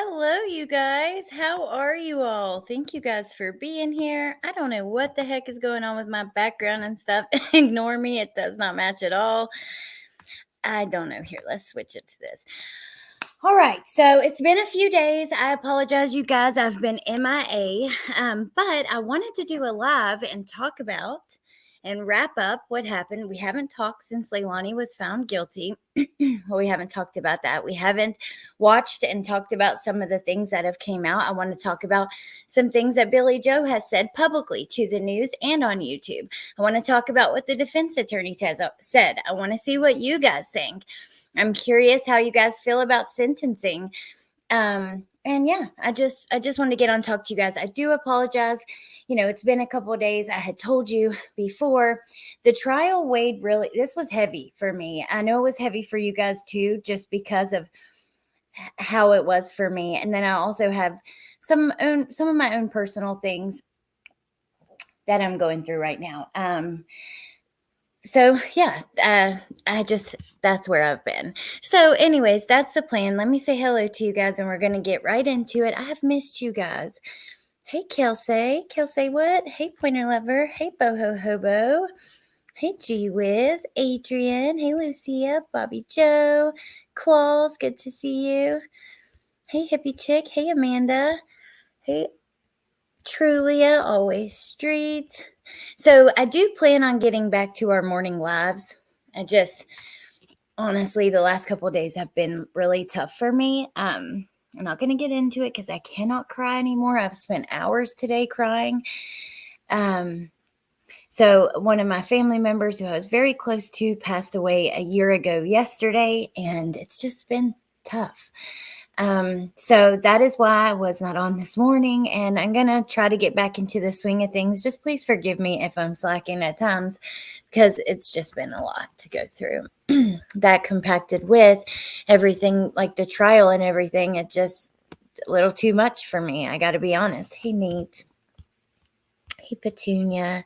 Hello, you guys. How are you all? Thank you guys for being here. I don't know what the heck is going on with my background and stuff. Ignore me. It does not match at all. I don't know. Here, let's switch it to this. All right. So it's been a few days. I apologize, you guys. I've been MIA. But I wanted to do a live and talk about and wrap up what happened. We haven't talked since Leilani was found guilty. Well, we haven't talked about that. We haven't watched and talked about some of the things that have came out. I want to talk about some things that Billy Joe has said publicly to the news and on YouTube. I want to talk about what the defense attorney has said. I want to see what you guys think. I'm curious how you guys feel about sentencing. And yeah, I just wanted to get on and talk to you guys. I do apologize. You know, it's been a couple of days. I had told you before the trial weighed this was heavy for me. I know it was heavy for you guys too, just because of how it was for me. And then I also have some of my own personal things that I'm going through right now. So yeah, that's where I've been. So anyways, that's the plan. Let me say hello to you guys and we're going to get right into it. I have missed you guys. Hey, Kelsey. Kelsey what? Hey, Pointer Lover. Hey, Boho Hobo. Hey, Gee Whiz. Adrian. Hey, Lucia. Bobby Joe. Claus. Good to see you. Hey, Hippie Chick. Hey, Amanda. Hey, Trulia. Always Street. So I do plan on getting back to our morning lives. Honestly, the last couple of days have been really tough for me. I'm not going to get into it because I cannot cry anymore. I've spent hours today crying. So one of my family members who I was very close to passed away a year ago yesterday, and it's just been tough. So that is why I was not on this morning, and I'm going to try to get back into the swing of things. Just please forgive me if I'm slacking at times because it's just been a lot to go through. That compacted with everything, like the trial and everything, it's just a little too much for me. I got to be honest. Hey, Nate. Hey, Petunia.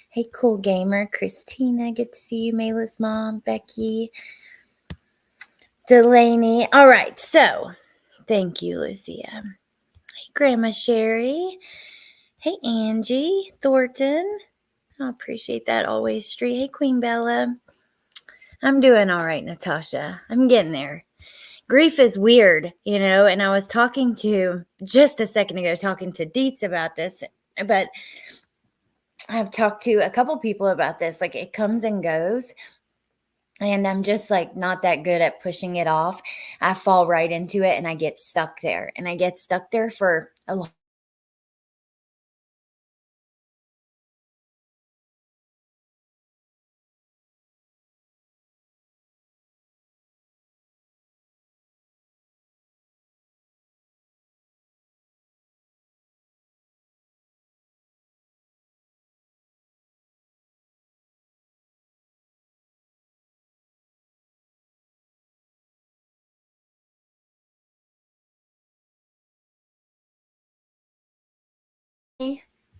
Hey, Cool Gamer. Christina, good to see you. Mayla's mom. Becky. Delaney. All right, so thank you, Lucia. Hey, Grandma Sherry. Hey, Angie Thornton. I appreciate that always, Street. Hey, Queen Bella. I'm doing all right, Natasha. I'm getting there. Grief is weird, you know, and I was talking to, just a second ago, talking to Dietz about this, but I've talked to a couple people about this. Like, it comes and goes. And I'm just like not that good at pushing it off. I fall right into it and I get stuck there. And I get stuck there for a long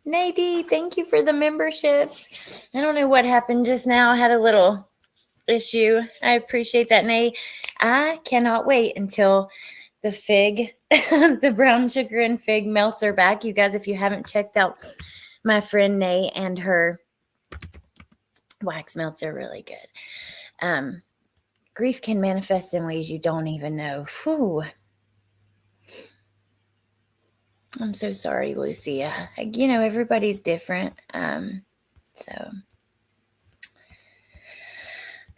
Nadie, thank you for the memberships. I don't know what happened just now. I had a little issue. I appreciate that, Nay. I cannot wait until the fig, the brown sugar and fig melts are back. You guys, if you haven't checked out my friend Nay and her wax melts are really good. Grief can manifest in ways you don't even know. Whew. I'm so sorry, Lucia. You know, everybody's different. So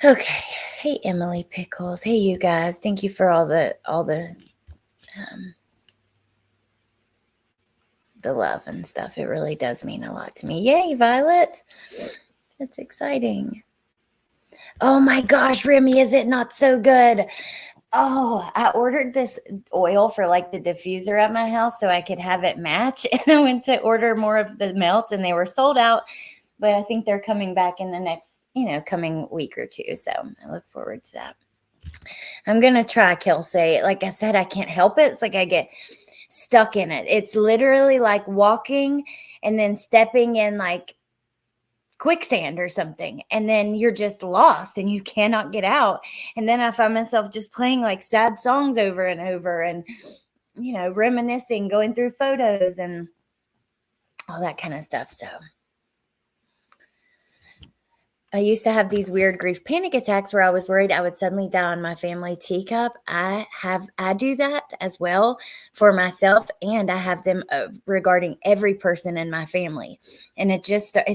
okay. Hey, Emily Pickles. Hey, you guys. Thank you for all the love and stuff. It really does mean a lot to me. Yay, Violet. That's exciting. Oh my gosh, Remy, is it not so good? Oh, I ordered this oil for like the diffuser at my house so I could have it match. And I went to order more of the melts and they were sold out. But I think they're coming back in the next, coming week or two. So I look forward to that. I'm going to try Kelsey. Like I said, I can't help it. It's like I get stuck in it. It's literally like walking and then stepping in like quicksand or something, and then you're just lost and you cannot get out. And then I find myself just playing like sad songs over and over, and reminiscing, going through photos and all that kind of stuff. So I used to have these weird grief panic attacks where I was worried I would suddenly die on my family teacup. I do that as well for myself, and I have them regarding every person in my family. And it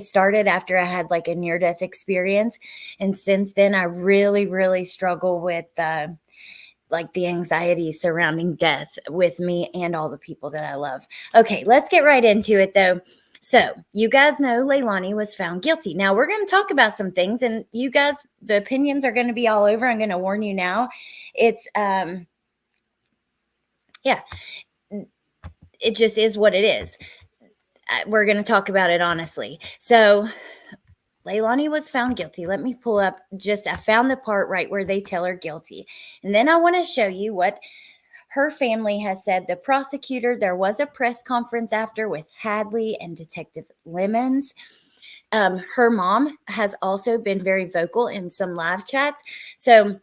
started after I had like a near-death experience. And since then, I really, really struggle with like the anxiety surrounding death with me and all the people that I love. Okay, let's get right into it though. So you guys know Leilani was found guilty. Now we're going to talk about some things, and you guys, the opinions are going to be all over. I'm going to warn you now. It's, yeah, it just is what it is. We're going to talk about it honestly. So Leilani was found guilty. Let me pull up I found the part right where they tell her guilty. And then I want to show you what her family has said. The prosecutor, there was a press conference after with Hadley and Detective Lemons. Her mom has also been very vocal in some live chats. So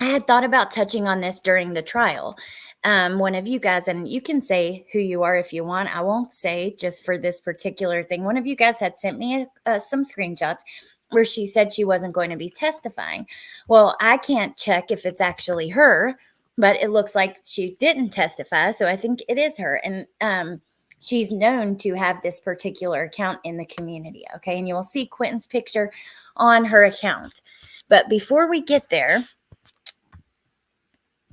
I had thought about touching on this during the trial. One of you guys, and you can say who you are if you want. I won't say just for this particular thing. One of you guys had sent me some screenshots where she said she wasn't going to be testifying. Well, I can't check if it's actually her, but it looks like she didn't testify. So I think it is her. And she's known to have this particular account in the community. Okay. And you will see Quentin's picture on her account. But before we get there,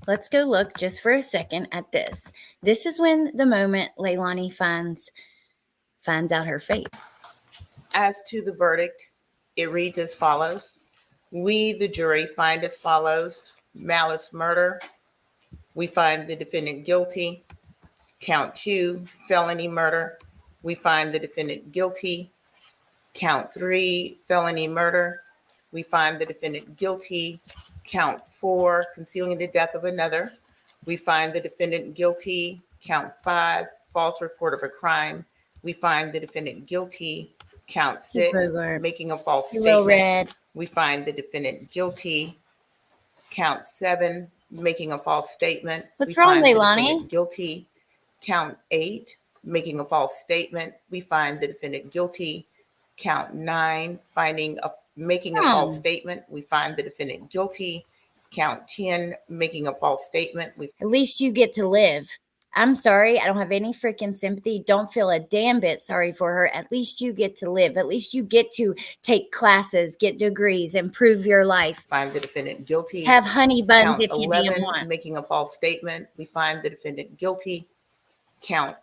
let's go look just for a second at this. This is when the moment Leilani finds out her fate. As to the verdict, it reads as follows. We, the jury, find as follows: malice murder. We find the defendant guilty. Count 2, felony murder. We find the defendant guilty. Count 3, felony murder. We find the defendant guilty. Count 4, concealing the death of another. We find the defendant guilty. Count 5, false report of a crime. We find the defendant guilty. Count 6, making a false statement. We find the defendant guilty. Count 7, making a false statement. What's wrong, Leilani? Guilty. Count 8, making a false statement. We find the defendant guilty. Count 9, making a false statement. We find the defendant guilty. Count 10, making a false statement. At least you get to live. I'm sorry. I don't have any freaking sympathy. Don't feel a damn bit sorry for her. At least you get to live. At least you get to take classes, get degrees, improve your life. Find the defendant guilty. Have honey buns Count if you 11, damn want. Making a false statement. We find the defendant guilty. Count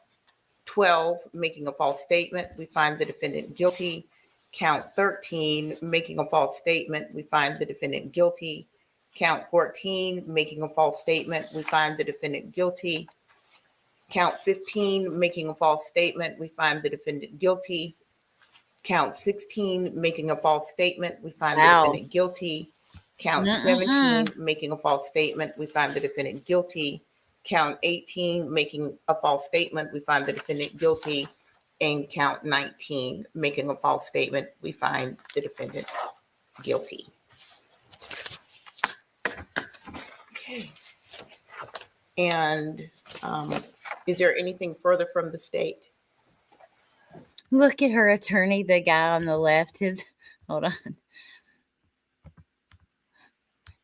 12, making a false statement. We find the defendant guilty. Count 13, making a false statement. We find the defendant guilty. Count 14, making a false statement. We find the defendant guilty. Count 15, making a false statement. We find the defendant guilty. Count 16, making a false statement. We find the defendant guilty. Count 17, making a false statement. We find the defendant guilty. Count 18, making a false statement. We find the defendant guilty. And count 19, making a false statement. We find the defendant guilty. Okay. And is there anything further from the state? Look at her attorney, the guy on the left. Hold on.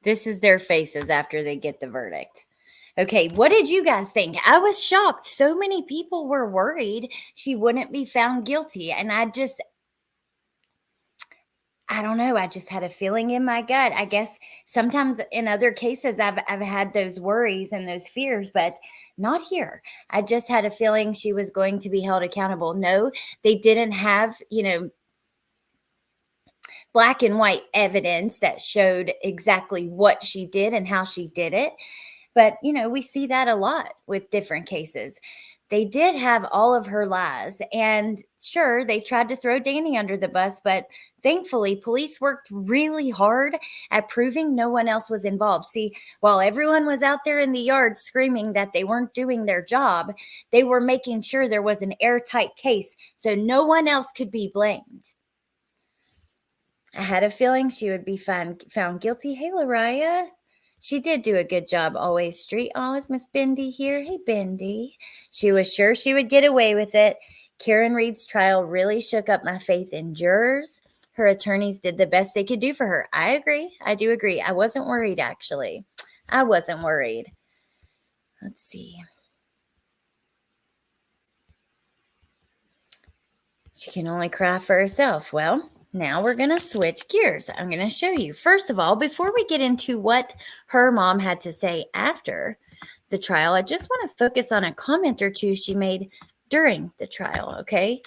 This is their faces after they get the verdict. Okay, what did you guys think? I was shocked. So many people were worried she wouldn't be found guilty. And I don't know. I just had a feeling in my gut. I guess sometimes in other cases, I've had those worries and those fears, but not here. I just had a feeling she was going to be held accountable. No, they didn't have, black and white evidence that showed exactly what she did and how she did it. But, we see that a lot with different cases. They did have all of her lies. And sure, they tried to throw Danny under the bus, but thankfully, police worked really hard at proving no one else was involved. See, while everyone was out there in the yard screaming that they weren't doing their job, they were making sure there was an airtight case so no one else could be blamed. I had a feeling she would be found guilty. Hey, Lariah. She did do a good job always. Street. Oh, is Miss Bendy here? Hey, Bendy. She was sure she would get away with it. Karen Reed's trial really shook up my faith in jurors. Her attorneys did the best they could do for her. I agree. I do agree. I wasn't worried, actually. I wasn't worried. Let's see. She can only cry for herself. Well, now we're going to switch gears. I'm going to show you. First of all, before we get into what her mom had to say after the trial, I just want to focus on a comment or two she made during the trial, okay?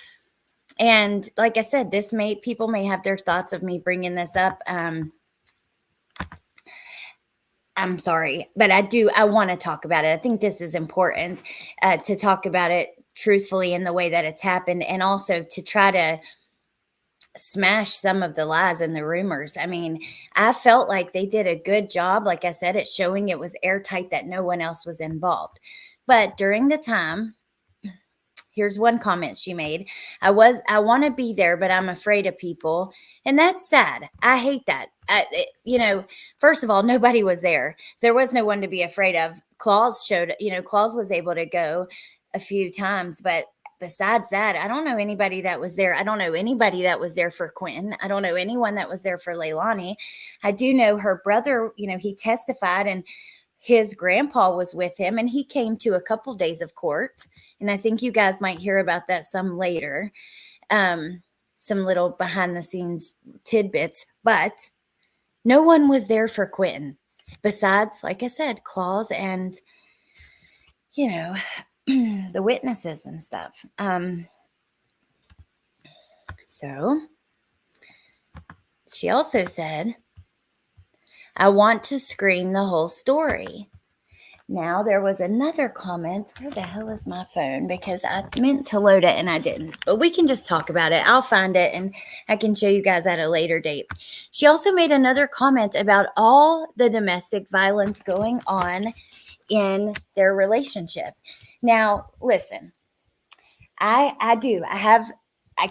And like I said, people may have their thoughts of me bringing this up. I'm sorry, but I want to talk about it. I think this is important to talk about it truthfully in the way that it's happened, and also to try to smash some of the lies and the rumors. I mean, I felt like they did a good job, like I said, at showing it was airtight, that no one else was involved. But during the time, here's one comment she made. I want to be there, but I'm afraid of people. And that's sad. I hate that. First of all, nobody was there. There was no one to be afraid of. Claus was able to go a few times, but besides that, I don't know anybody that was there. I don't know anybody that was there for Quentin. I don't know anyone that was there for Leilani. I do know her brother, he testified, and his grandpa was with him, and he came to a couple days of court. And I think you guys might hear about that some later. Some little behind the scenes tidbits, but no one was there for Quentin besides, like I said, Claus and, the witnesses and stuff. So she also said, I want to scream the whole story. Now, there was another comment. Where the hell is my phone? Because I meant to load it and I didn't. But we can just talk about it. I'll find it and I can show you guys at a later date. She also made another comment about all the domestic violence going on in their relationship. Now, listen, I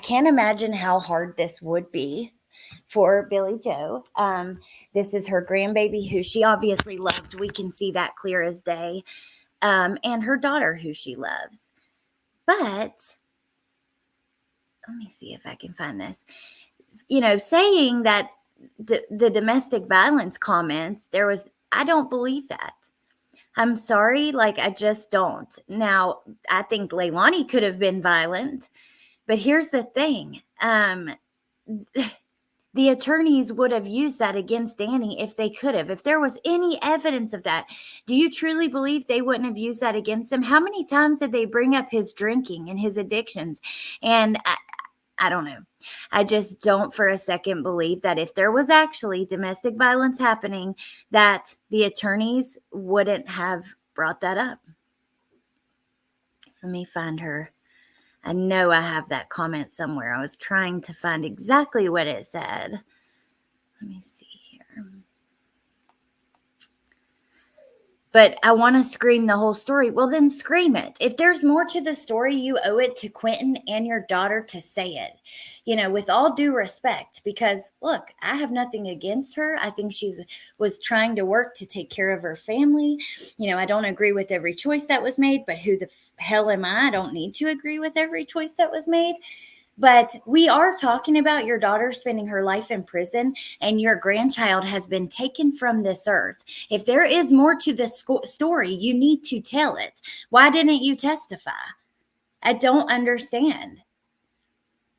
can't imagine how hard this would be for Billy Joe. This is her grandbaby who she obviously loved. We can see that clear as day. And her daughter who she loves. But let me see if I can find this. Saying that the domestic violence comments, I don't believe that. I'm sorry, I just don't. Now, I think Leilani could have been violent, but here's the thing. The attorneys would have used that against Danny if they could have. If there was any evidence of that, do you truly believe they wouldn't have used that against him? How many times did they bring up his drinking and his addictions? And I don't know. I just don't for a second believe that if there was actually domestic violence happening, that the attorneys wouldn't have brought that up. Let me find her. I know I have that comment somewhere. I was trying to find exactly what it said. Let me see here. But I want to scream the whole story. Well, then scream it. If there's more to the story, you owe it to Quentin and your daughter to say it, with all due respect, because look, I have nothing against her. I think was trying to work to take care of her family. I don't agree with every choice that was made, but who the hell am I? I don't need to agree with every choice that was made. But we are talking about your daughter spending her life in prison, and your grandchild has been taken from this earth. If there is more to this story, you need to tell it. Why didn't you testify? I don't understand.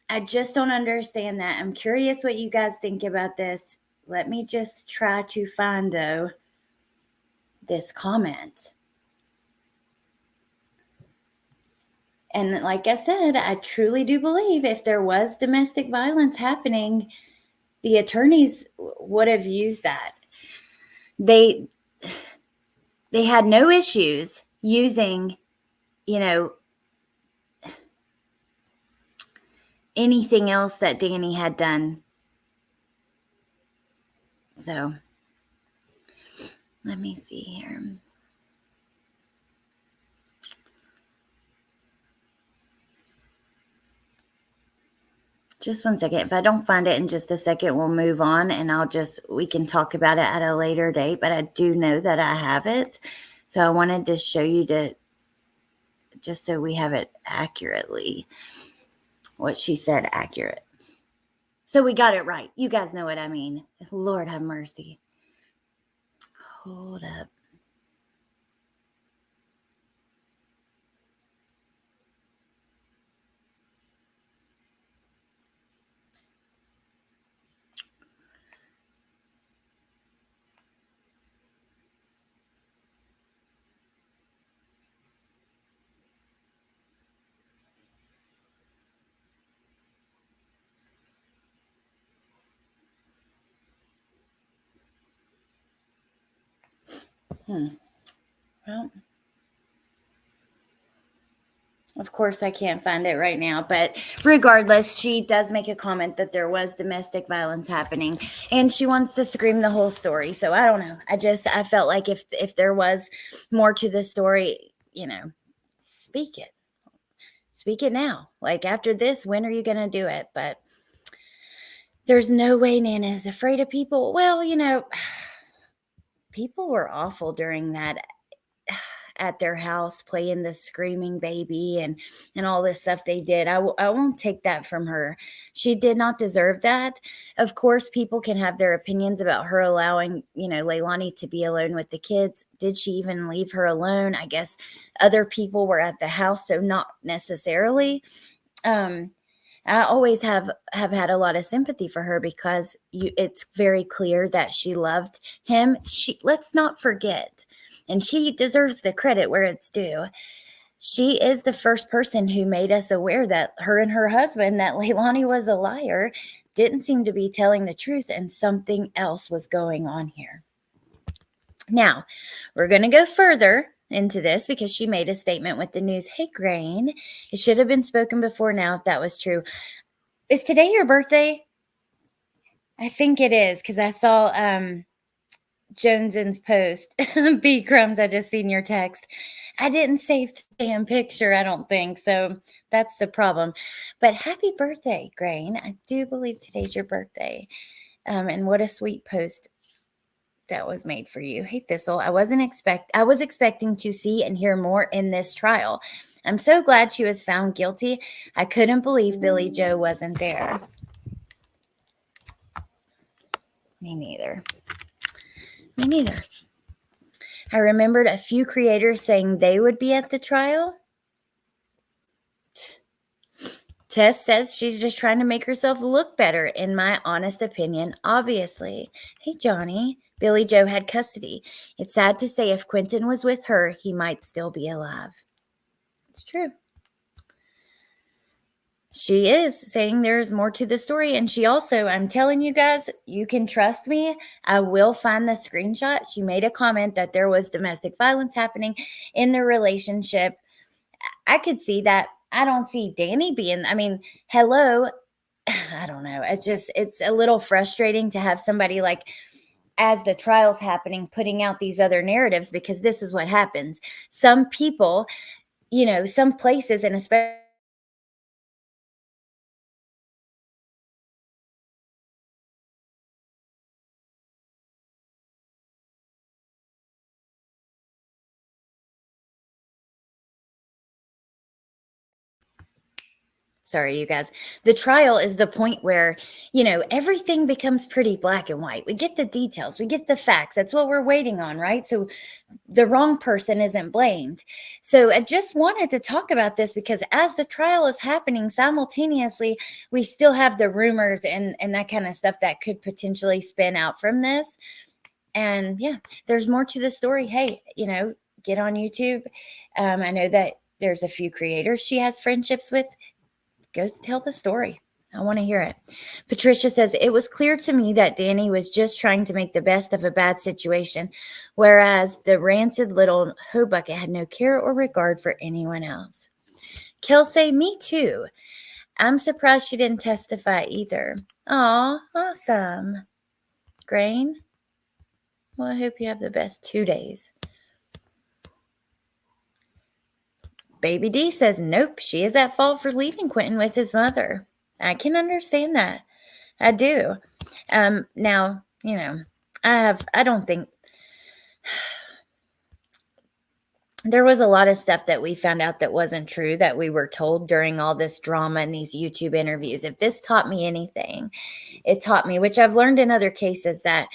I just don't understand that. I'm curious what you guys think about this. Let me just try to find, though, this comment. And like I said, I truly do believe if there was domestic violence happening, the attorneys would have used that. They had no issues using, anything else that Danny had done. So, let me see here. Just one second. If I don't find it in just a second, we'll move on and we can talk about it at a later date. But I do know that I have it. So I wanted to show you just so we have it accurately, what she said accurate. So we got it right. You guys know what I mean. Lord have mercy. Hold up. Well, of course, I can't find it right now, but regardless, she does make a comment that there was domestic violence happening, and she wants to scream the whole story. So I don't know. I felt like if there was more to the story, speak it now. Like after this, when are you going to do it? But there's no way Nana is afraid of people. Well, people were awful during that at their house, playing the screaming baby and all this stuff they did. I won't take that from her. She did not deserve that. Of course, people can have their opinions about her allowing, Leilani to be alone with the kids. Did she even leave her alone? I guess other people were at the house, so not necessarily. I always have had a lot of sympathy for her because it's very clear that she loved him. Let's not forget, and she deserves the credit where it's due. She is the first person who made us aware that her and her husband, that Leilani was a liar, didn't seem to be telling the truth, and something else was going on here. Now, we're going to go further into this because she made a statement with the news. Hey, Grain, it should have been spoken before now if that was true. Is today your birthday? I think it is because I saw Jones's post. B Crumbs, I just seen your text. I didn't save the damn picture, I don't think. So that's the problem. But happy birthday, Grain. I do believe today's your birthday. And what a sweet post that was made for you. Hey, Thistle, I was expecting to see and hear more in this trial. I'm so glad she was found guilty. I couldn't believe Billy Joe wasn't there. Me neither. I remembered a few creators saying they would be at the trial. Tess says she's just trying to make herself look better, in my honest opinion, obviously. Hey, Johnny. Billy Joe had custody. It's sad to say if Quentin was with her, he might still be alive. It's true. She is saying there's more to the story. And she also, I'm telling you guys, you can trust me. I will find the screenshot. She made a comment that there was domestic violence happening in the relationship. I could see that. I don't see Danny being, hello. I don't know. It's a little frustrating to have somebody like, as the trial's happening, putting out these other narratives, because this is what happens. Some people, some places, and especially sorry, you guys. The trial is the point where, everything becomes pretty black and white. We get the details, we get the facts. That's what we're waiting on, right? So the wrong person isn't blamed. So I just wanted to talk about this because as the trial is happening simultaneously, we still have the rumors and that kind of stuff that could potentially spin out from this. And yeah, there's more to the story. Hey, get on YouTube. I know that there's a few creators she has friendships with. Go tell the story. I want to hear it. Patricia says, it was clear to me that Danny was just trying to make the best of a bad situation, whereas the rancid little hoe bucket had no care or regard for anyone else. Kelsey, me too. I'm surprised she didn't testify either. Aw, awesome. Grain? Well, I hope you have the best 2 days. Baby D says, nope, she is at fault for leaving Quentin with his mother. I can understand that. I do. Now, I don't think there was a lot of stuff that we found out that wasn't true that we were told during all this drama and these YouTube interviews. If this taught me anything, it taught me, which I've learned in other cases, that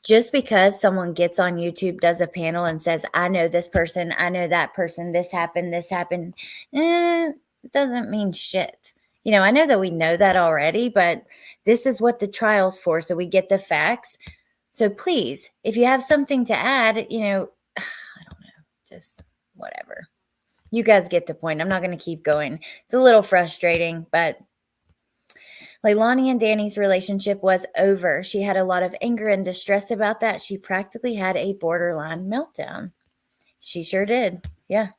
just because someone gets on YouTube, does a panel and says, I know this person, I know that person, this happened, it doesn't mean shit. I know that we know that already, but this is what the trial's for. So we get the facts. So please, if you have something to add, I don't know, just whatever. You guys get the point. I'm not going to keep going. It's a little frustrating, but Leilani and Danny's relationship was over. She had a lot of anger and distress about that. She practically had a borderline meltdown. She sure did. Yeah.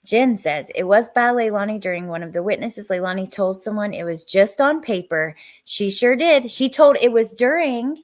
Jen says, it was by Leilani during one of the witnesses. Leilani told someone it was just on paper. She sure did. She told it was during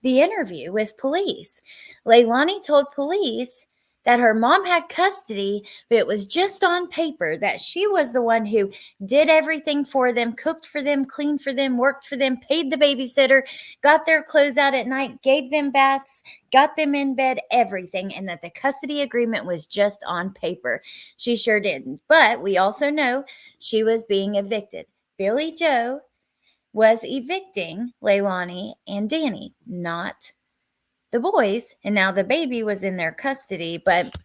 the interview with police. Leilani told police that her mom had custody, but it was just on paper, that she was the one who did everything for them, cooked for them, cleaned for them, worked for them, paid the babysitter, got their clothes out at night, gave them baths, got them in bed, everything, and that the custody agreement was just on paper. She sure didn't. But we also know she was being evicted. Billy Joe was evicting Leilani and Danny, not the boys. And now the baby was in their custody, but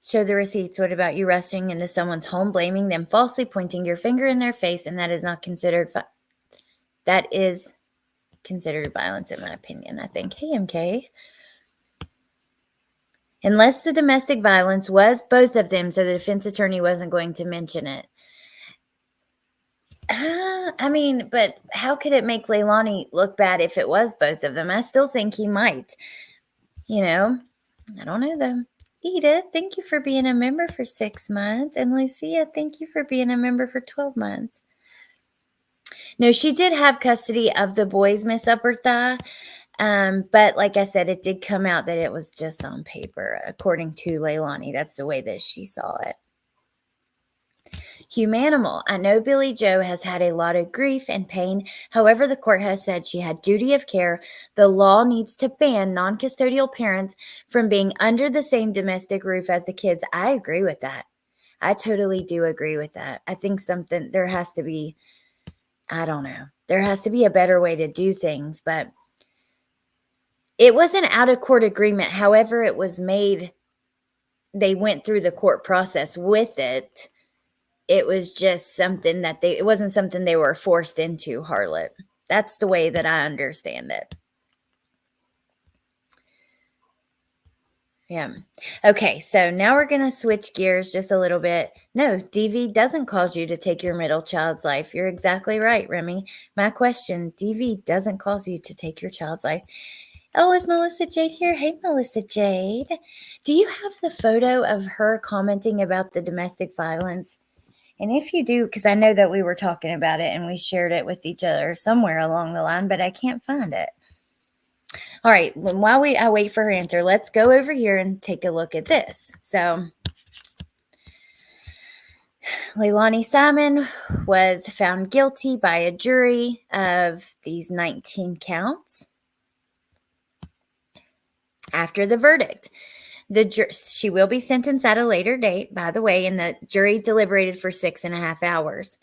show the receipts. What about you rushing into someone's home, blaming them falsely, pointing your finger in their face, and that is not considered that is considered violence, in my opinion, I think. Hey, MK. Unless the domestic violence was both of them, so the defense attorney wasn't going to mention it. But how could it make Leilani look bad if it was both of them? I still think he might. I don't know though. Edith, thank you for being a member for 6 months. And Lucia, thank you for being a member for 12 months. No, she did have custody of the boys, Miss Upper Thigh. But like I said, it did come out that it was just on paper, according to Leilani. That's the way that she saw it. Humanimal. I know Billy Joe has had a lot of grief and pain. However, the court has said she had duty of care. The law needs to ban non-custodial parents from being under the same domestic roof as the kids. I agree with that. I totally do agree with that. I think there has to be, I don't know, there has to be a better way to do things, but it was an out-of-court agreement. However, it was made, they went through the court process with it. It was just something that it wasn't something they were forced into, Harlot. That's the way that I understand it. Yeah. Okay, so now we're going to switch gears just a little bit. No, DV doesn't cause you to take your middle child's life. You're exactly right, Remy. My question, DV doesn't cause you to take your child's life. Oh, is Melissa Jade here? Hey, Melissa Jade. Do you have the photo of her commenting about the domestic violence? And if you do, because I know that we were talking about it and we shared it with each other somewhere along the line, but I can't find it. All right, while I wait for her answer, let's go over here and take a look at this. So, Leilani Simon was found guilty by a jury of these 19 counts. After the verdict, she will be sentenced at a later date, by the way, and the jury deliberated for 6.5 hours.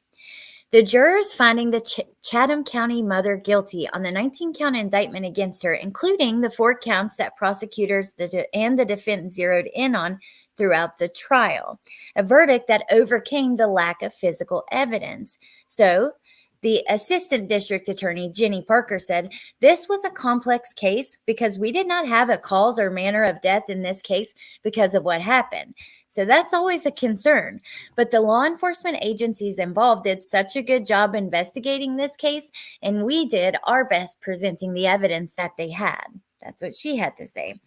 The jurors finding the Chatham County mother guilty on the 19-count indictment against her, including the 4 counts that prosecutors and the defense zeroed in on throughout the trial, a verdict that overcame the lack of physical evidence. So, the assistant district attorney, Jenny Parker, said, this was a complex case because we did not have a cause or manner of death in this case because of what happened. So that's always a concern. But the law enforcement agencies involved did such a good job investigating this case, and we did our best presenting the evidence that they had. That's what she had to say.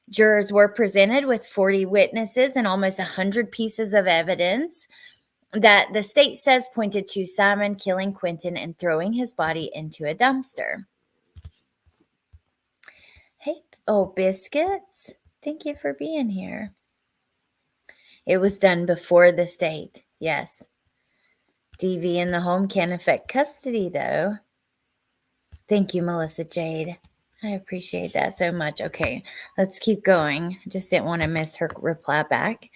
Jurors were presented with 40 witnesses and almost 100 pieces of evidence that the state says pointed to Simon killing Quentin and throwing his body into a dumpster. Hey, Biscuits, thank you for being here. It was done before the state. Yes. DV in the home can affect custody, though. Thank you, Melissa Jade. I appreciate that so much. Okay, let's keep going. I just didn't want to miss her reply back.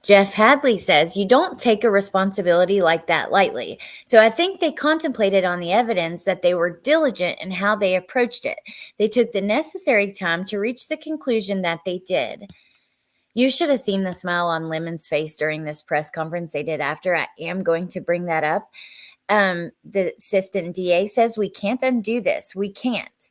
Jeff Hadley says, you don't take a responsibility like that lightly. So I think they contemplated on the evidence that they were diligent in how they approached it. They took the necessary time to reach the conclusion that they did. You should have seen the smile on Lemon's face during this press conference they did after. I am going to bring that up. The assistant DA says, we can't undo this. We can't.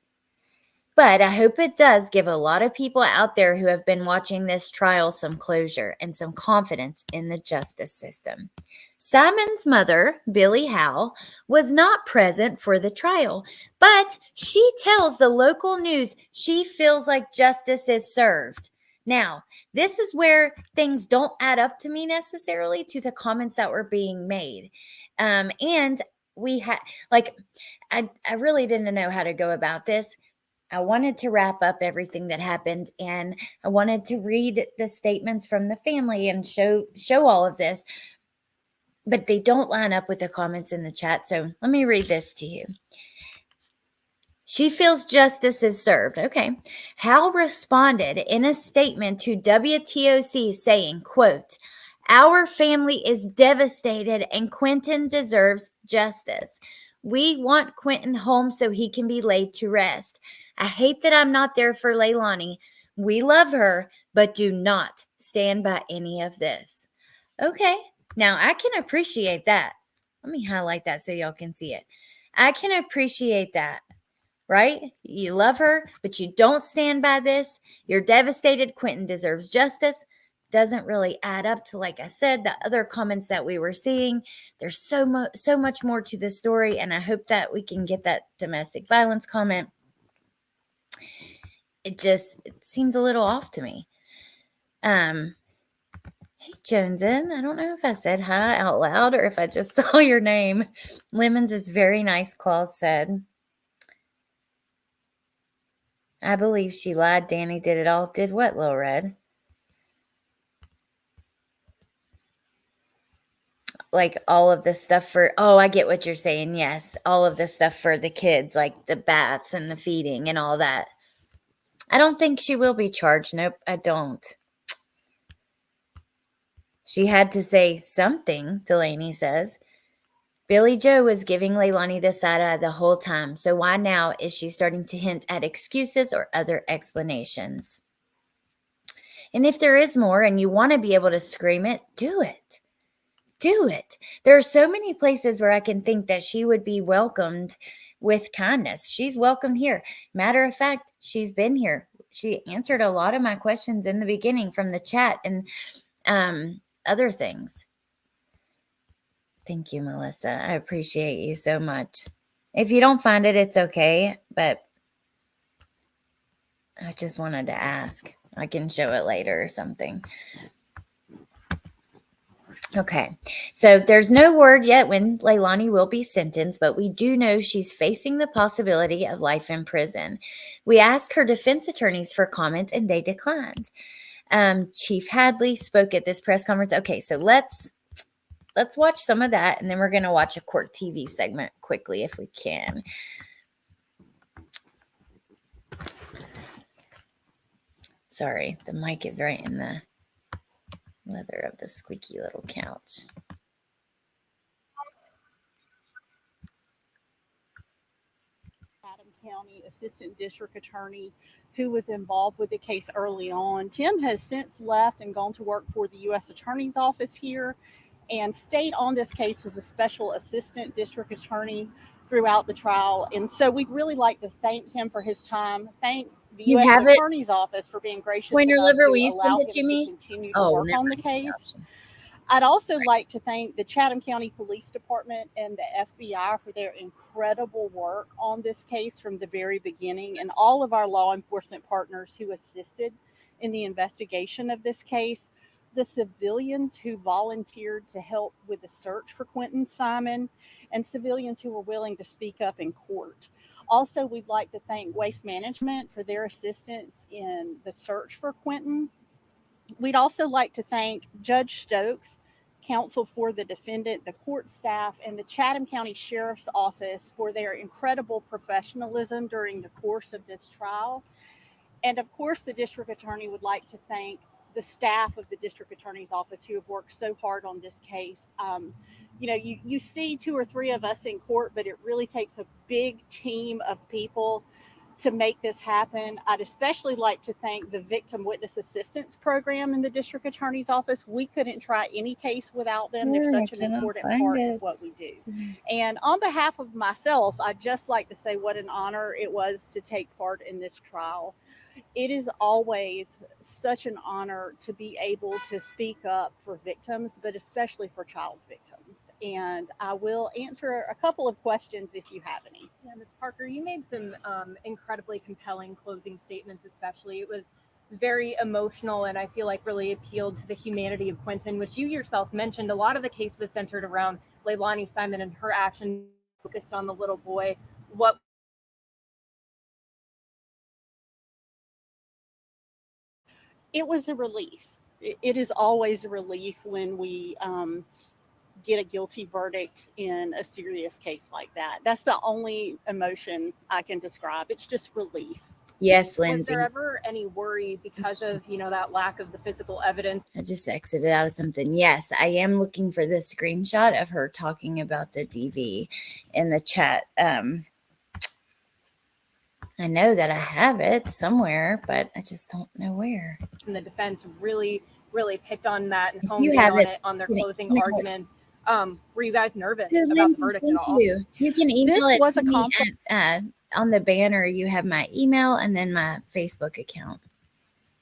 But I hope it does give a lot of people out there who have been watching this trial some closure and some confidence in the justice system. Simon's mother, Billie Howe, was not present for the trial, but she tells the local news she feels like justice is served. Now, this is where things don't add up to me necessarily to the comments that were being made. And we had, like, I really didn't know how to go about this. I wanted to wrap up everything that happened, and I wanted to read the statements from the family and show all of this, but they don't line up with the comments in the chat. So let me read this to you. She feels justice is served. Okay. Howe responded in a statement to WTOC saying, quote, our family is devastated and Quentin deserves justice. We want Quentin home so he can be laid to rest. I hate that I'm not there for Leilani. We love her, but do not stand by any of this. Okay. Now I can appreciate that. Let me highlight that so y'all can see it. I can appreciate that. Right? You love her, but you don't stand by this. You're devastated. Quentin deserves justice. Doesn't really add up to, like I said, the other comments that we were seeing. There's so much more to the story, and I hope that we can get that domestic violence comment. It seems a little off to me. Hey, Jonesin, I don't know if I said hi out loud or if I just saw your name. Lemons is very nice, Claus said. I believe she lied. Danny did it all. Did what, Lil Red? Like all of the stuff for, oh, I get what you're saying. Yes. All of the stuff for the kids, like the baths and the feeding and all that. I don't think she will be charged. Nope, I don't. She had to say something, Delaney says. Billy Joe was giving Leilani the side eye the whole time, so why now is she starting to hint at excuses or other explanations? And if there is more and you want to be able to scream it, do it. Do it. There are so many places where I can think that she would be welcomed with kindness. She's welcome here. Matter of fact, she's been here. She answered a lot of my questions in the beginning from the chat and other things. Thank you, Melissa. I appreciate you so much. If you don't find it, it's okay, but I just wanted to ask. I can show it later or something. Okay, so there's no word yet when Leilani will be sentenced, but we do know she's facing the possibility of life in prison. We asked her defense attorneys for comment, and they declined. Chief Hadley spoke at this press conference. Okay, so let's watch some of that, and then we're going to watch a court TV segment quickly if we can. Sorry, the mic is right in the leather of the squeaky little couch. County Assistant District Attorney who was involved with the case early on. Tim has since left and gone to work for the U.S. Attorney's Office here and stayed on this case as a Special Assistant District Attorney throughout the trial. And so we'd really like to thank him for his time, thank the You U.S. have it? Attorney's Office for being gracious Pointer enough liver, to will you allow send him it to to me? continue to work on the case. I'd also like to thank the Chatham County Police Department and the FBI for their incredible work on this case from the very beginning, and all of our law enforcement partners who assisted in the investigation of this case, the civilians who volunteered to help with the search for Quentin Simon, and civilians who were willing to speak up in court. Also, we'd like to thank Waste Management for their assistance in the search for Quentin. We'd also like to thank Judge Stokes, counsel for the defendant, the court staff, and the Chatham County Sheriff's Office for their incredible professionalism during the course of this trial. And of course, the district attorney would like to thank the staff of the district attorney's office who have worked so hard on this case. You see two or three of us in court, but it really takes a big team of people to make this happen. I'd especially like to thank the Victim Witness Assistance Program in the district attorney's office. We couldn't try any case without them. They're such an important part of what we do. And on behalf of myself, I'd just like to say what an honor it was to take part in this trial. It is always such an honor to be able to speak up for victims, but especially for child victims. And I will answer a couple of questions if you have any. Yeah, Ms. Parker, you made some incredibly compelling closing statements, especially. It was very emotional and I feel like really appealed to the humanity of Quentin, which you yourself mentioned. A lot of the case was centered around Leilani Simon and her action focused on the little boy. What It was a relief. It is always a relief when we get a guilty verdict in a serious case like that. That's the only emotion I can describe. It's just relief. Yes, was Lindsay. there ever any worry because of that lack of the physical evidence? I just exited out of something. Yes, I am looking for the screenshot of her talking about the DV in the chat. I know that I have it somewhere, but I just don't know where. And the defense really picked on that and If honed you in have on it, it on their you can closing email it. arguments. Were you guys nervous Good, about the Lindsay, verdict thank at all? you. You can email This it was to a me conflict. on the banner. You have my email and then my Facebook account.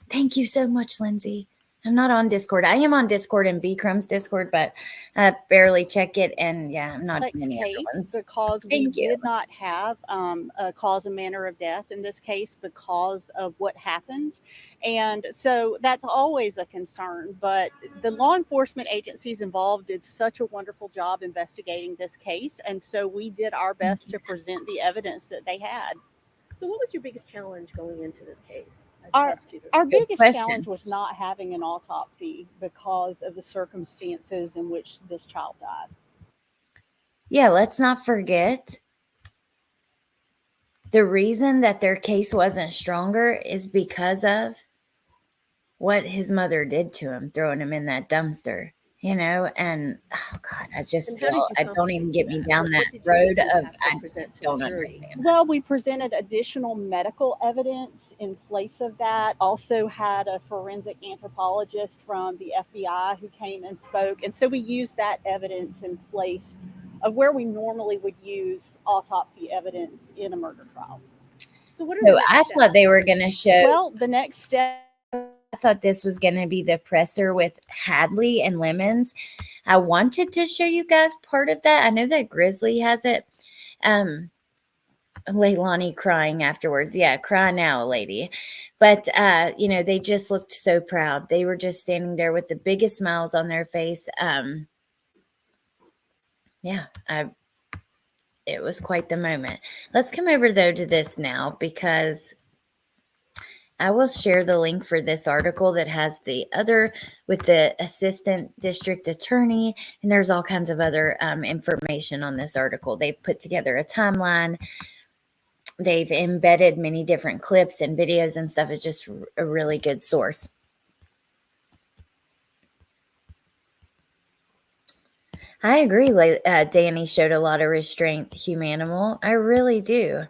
Thank you so much, Lindsay. I'm not on Discord. I am on Discord and B Crumb's Discord, but I barely check it. And yeah, I'm not in any other Case ones. because we Thank you. did not have a cause and manner of death in this case because of what happened. And so that's always a concern. But the law enforcement agencies involved did such a wonderful job investigating this case. And so we did our best to present the evidence that they had. So what was your biggest challenge going into this case as Our- prosecutor? Our Good biggest question. challenge was not having an autopsy because of the circumstances in which this child died. Yeah, let's not forget the reason that their case wasn't stronger is because of what his mother did to him, throwing him in that dumpster, and oh God, I just And how did still, you I don't even get me compensate for down What that did you road of, have to I present to don't the jury? understand. Well, we presented additional medical evidence in place of that. Also had a forensic anthropologist from the FBI who came and spoke. And so we used that evidence in place of where we normally would use autopsy evidence in a murder trial. So what are So the next I steps? thought they were going to show, Well, the next step, I thought this was going to be the presser with Hadley and Lemons. I wanted to show you guys part of that. I know that Grizzly has it. Leilani crying afterwards. Yeah, cry now, lady. But, they just looked so proud. They were just standing there with the biggest smiles on their face. It was quite the moment. Let's come over, though, to this now because I will share the link for this article that has the other with the assistant district attorney, and there's all kinds of other information on this article. They've put together a timeline. They've embedded many different clips and videos and stuff. It's just a really good source. I agree. Danny showed a lot of restraint, humanimal. I really do.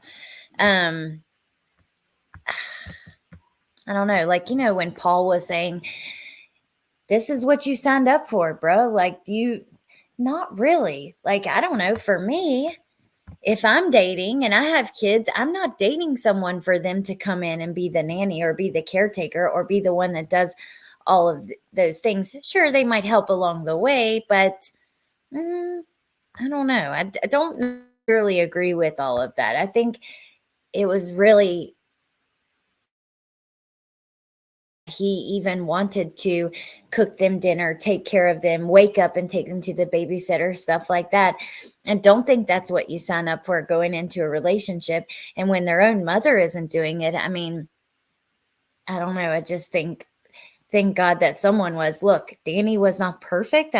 I don't know. When Paul was saying, this is what you signed up for, bro. Not really. I don't know. For me, if I'm dating and I have kids, I'm not dating someone for them to come in and be the nanny or be the caretaker or be the one that does all of those things. Sure, they might help along the way, but I don't know. I don't really agree with all of that. I think it was really, he even wanted to cook them dinner, take care of them, wake up and take them to the babysitter, stuff like that. And don't think that's what you sign up for going into a relationship. And when their own mother isn't doing it, I mean, I don't know. I just think thank God that someone was. Look, Danny was not perfect.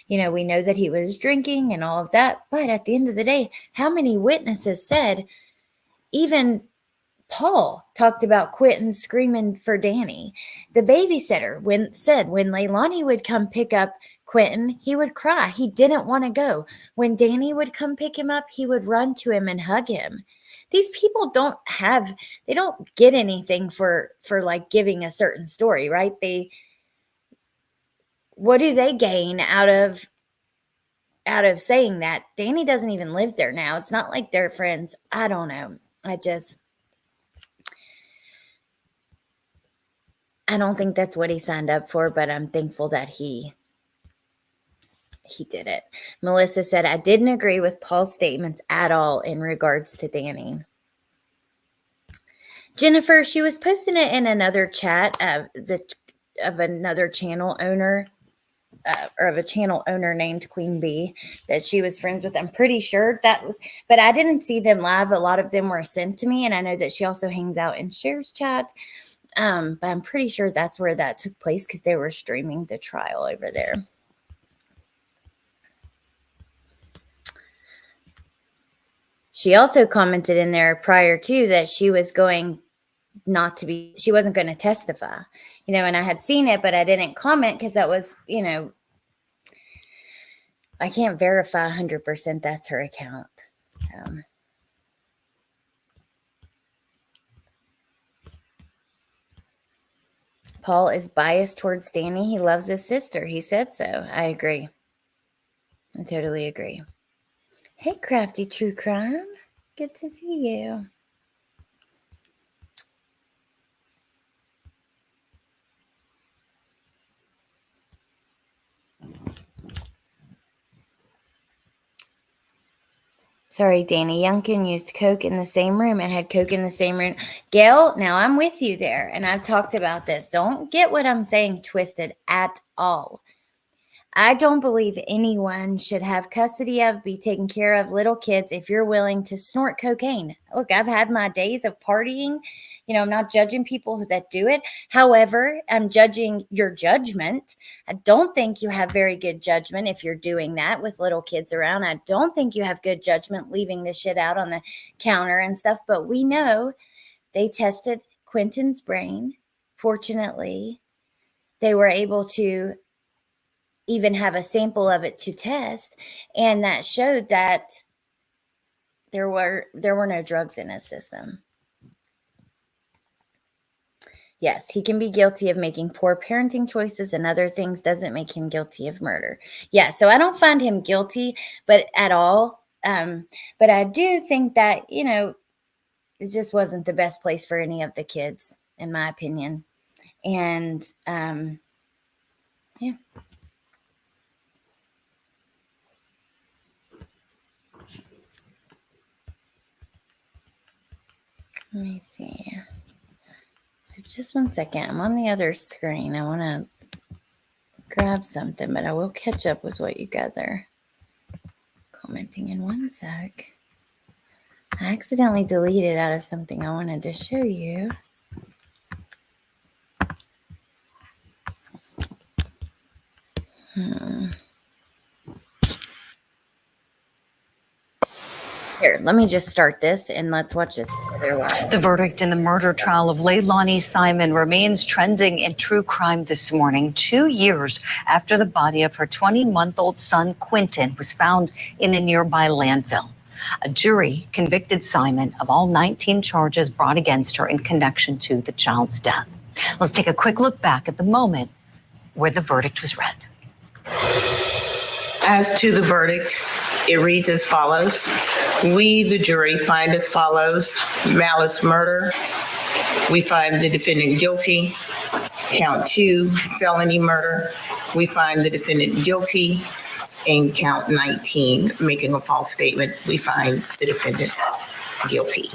We know that he was drinking and all of that. But at the end of the day, how many witnesses said, even Paul talked about Quentin screaming for Danny. The babysitter said when Leilani would come pick up Quentin, he would cry. He didn't want to go. When Danny would come pick him up, he would run to him and hug him. These people don't get anything for like giving a certain story, right? What do they gain out of saying that? Danny doesn't even live there now. It's not like they're friends. I don't know. I don't think that's what he signed up for, but I'm thankful that he did it. Melissa said, I didn't agree with Paul's statements at all in regards to Danny. Jennifer, she was posting it in another chat of another channel owner, or of a channel owner named Queen Bee that she was friends with. I'm pretty sure but I didn't see them live. A lot of them were sent to me, and I know that she also hangs out and shares chat. But I'm pretty sure that's where that took place because they were streaming the trial over there. She also commented in there prior to that she was going she wasn't going to testify, and I had seen it, but I didn't comment because that was, I can't verify 100% that's her account. Paul is biased towards Danny. He loves his sister. He said so. I agree. I totally agree. Hey, Crafty True Crime. Good to see you. Sorry, Danny Youngkin used Coke in the same room and had Coke in the same room. Gail, now I'm with you there, and I've talked about this. Don't get what I'm saying twisted at all. I don't believe anyone should have custody of, be taking care of little kids if you're willing to snort cocaine. Look, I've had my days of partying. I'm not judging people that do it. However, I'm judging your judgment. I don't think you have very good judgment if you're doing that with little kids around. I don't think you have good judgment leaving the shit out on the counter and stuff. But we know they tested Quentin's brain. Fortunately, they were able to even have a sample of it to test, and that showed that there were no drugs in his system. Yes, he can be guilty of making poor parenting choices and other things, doesn't make him guilty of murder. Yeah, so I don't find him guilty, but at all. But I do think that, it just wasn't the best place for any of the kids, in my opinion. And yeah. Let me see. So just one second. I'm on the other screen. I want to grab something, but I will catch up with what you guys are commenting in one sec. I accidentally deleted out of something I wanted to show you. Here, let me just start this and let's watch this. The verdict in the murder trial of Leilani Simon remains trending in true crime this morning, 2 years after the body of her 20-month-old son, Quentin, was found in a nearby landfill. A jury convicted Simon of all 19 charges brought against her in connection to the child's death. Let's take a quick look back at the moment where the verdict was read. As to the verdict, it reads as follows. We, the jury, find as follows: malice murder. We find the defendant guilty. Count 2, felony murder. We find the defendant guilty. And count 19, making a false statement. We find the defendant guilty.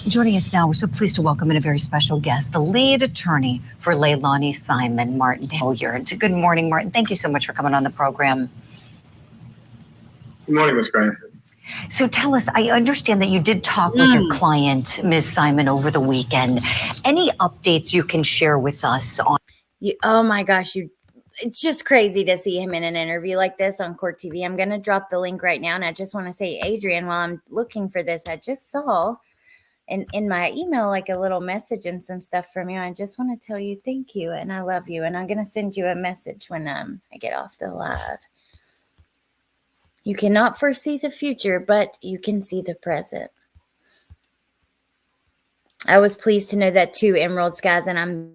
Joining us now, we're so pleased to welcome in a very special guest, the lead attorney for Leilani Simon, Martin Hilliard. Good morning, Martin. Thank you so much for coming on the program. Good morning, Ms. Grant. So tell us, I understand that you did talk with your client, Ms. Simon, over the weekend. Any updates you can share with us on? Oh my gosh, it's just crazy to see him in an interview like this on Court TV. I'm going to drop the link right now. And I just want to say, Adrian, while I'm looking for this, I just saw in my email like a little message and some stuff from you. I just want to tell you thank you and I love you. And I'm going to send you a message when I get off the live. You cannot foresee the future, but you can see the present. I was pleased to know that too, Emerald Skies, and I'm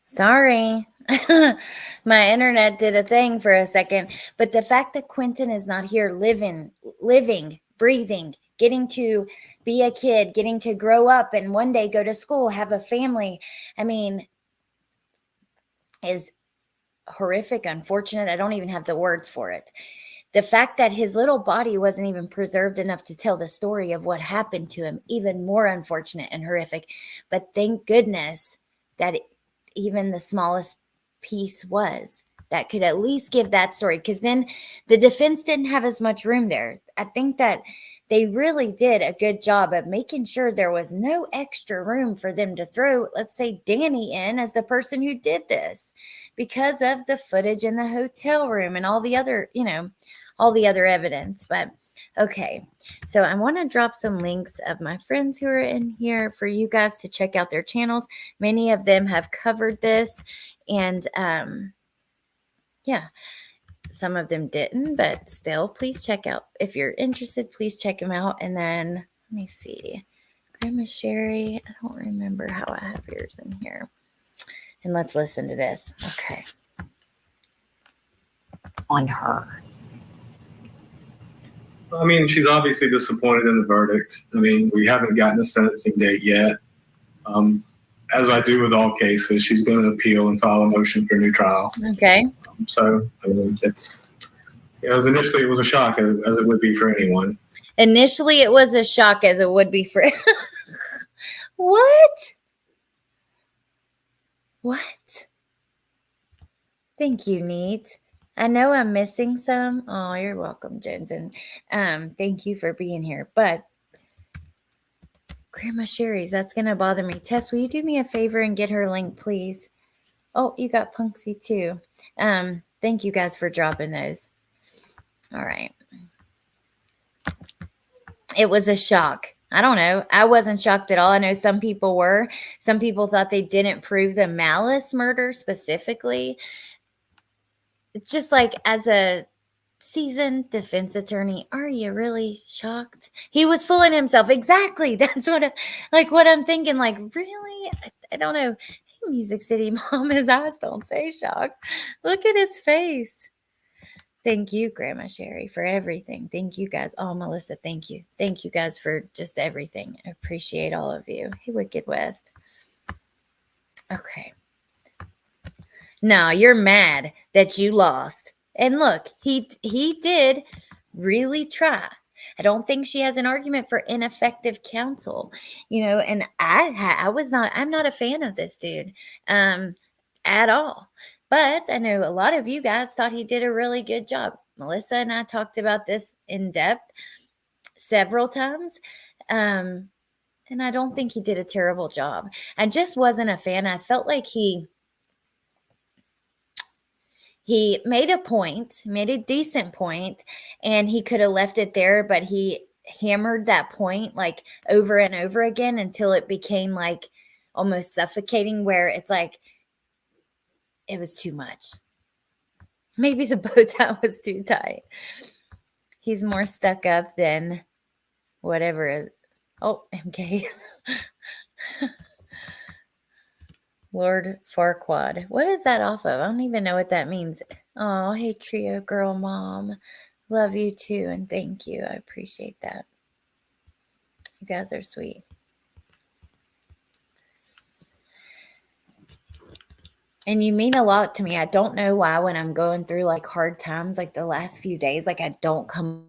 sorry. My internet did a thing for a second, but the fact that Quentin is not here living, breathing, getting to be a kid, getting to grow up and one day go to school, have a family, I mean, is horrific, unfortunate. I don't even have the words for it. The fact that his little body wasn't even preserved enough to tell the story of what happened to him, even more unfortunate and horrific. But thank goodness that even the smallest piece was that could at least give that story, because then the defense didn't have as much room there. I think that they really did a good job of making sure there was no extra room for them to throw, let's say, Danny in as the person who did this, because of the footage in the hotel room and all the other, all the other evidence. But okay, so I want to drop some links of my friends who are in here for you guys to check out their channels. Many of them have covered this, and yeah, some of them didn't, but still, please check out. If you're interested, please check them out. And then let me see, Grandma Sherry, I don't remember how I have yours in here. And let's listen to this. Okay. On her. I mean, she's obviously disappointed in the verdict. I mean, we haven't gotten a sentencing date yet. As I do with all cases, she's going to appeal and file a motion for a new trial. Okay. So, I mean, initially it was a shock, as it would be for anyone. Initially, it was a shock, as it would be for What? Thank you, Neat. I know I'm missing some. Oh, you're welcome, Jones. And thank you for being here. But Grandma Sherry's, that's going to bother me. Tess, will you do me a favor and get her link, please? Oh, you got Punksy too. Thank you guys for dropping those. All right. It was a shock. I don't know. I wasn't shocked at all. I know some people were. Some people thought they didn't prove the malice murder specifically. It's just like, as a seasoned defense attorney, are you really shocked? He was fooling himself. Exactly. That's what I'm thinking. Like, really? I don't know. Hey, Music City Mom, his eyes don't say shocked. Look at his face. Thank you, Grandma Sherry, for everything. Thank you guys. Oh, Melissa, thank you. Thank you guys for just everything. I appreciate all of you. Hey, Wicked West. Okay. No, you're mad that you lost. And look, he did really try. I don't think she has an argument for ineffective counsel, and I'm not a fan of this dude at all. But I know a lot of you guys thought he did a really good job. Melissa and I talked about this in depth several times. And I don't think he did a terrible job. I just wasn't a fan. I felt like he made a decent point, and he could have left it there, but he hammered that point like over and over again until it became like almost suffocating, where it's like it was too much. Maybe the bow tie was too tight. He's more stuck up than whatever is. Oh, MK. Lord Farquaad. What is that off of? I don't even know what that means. Oh, hey, Trio Girl Mom. Love you too, and thank you. I appreciate that. You guys are sweet. And you mean a lot to me. I don't know why when I'm going through like hard times, like the last few days, like I don't come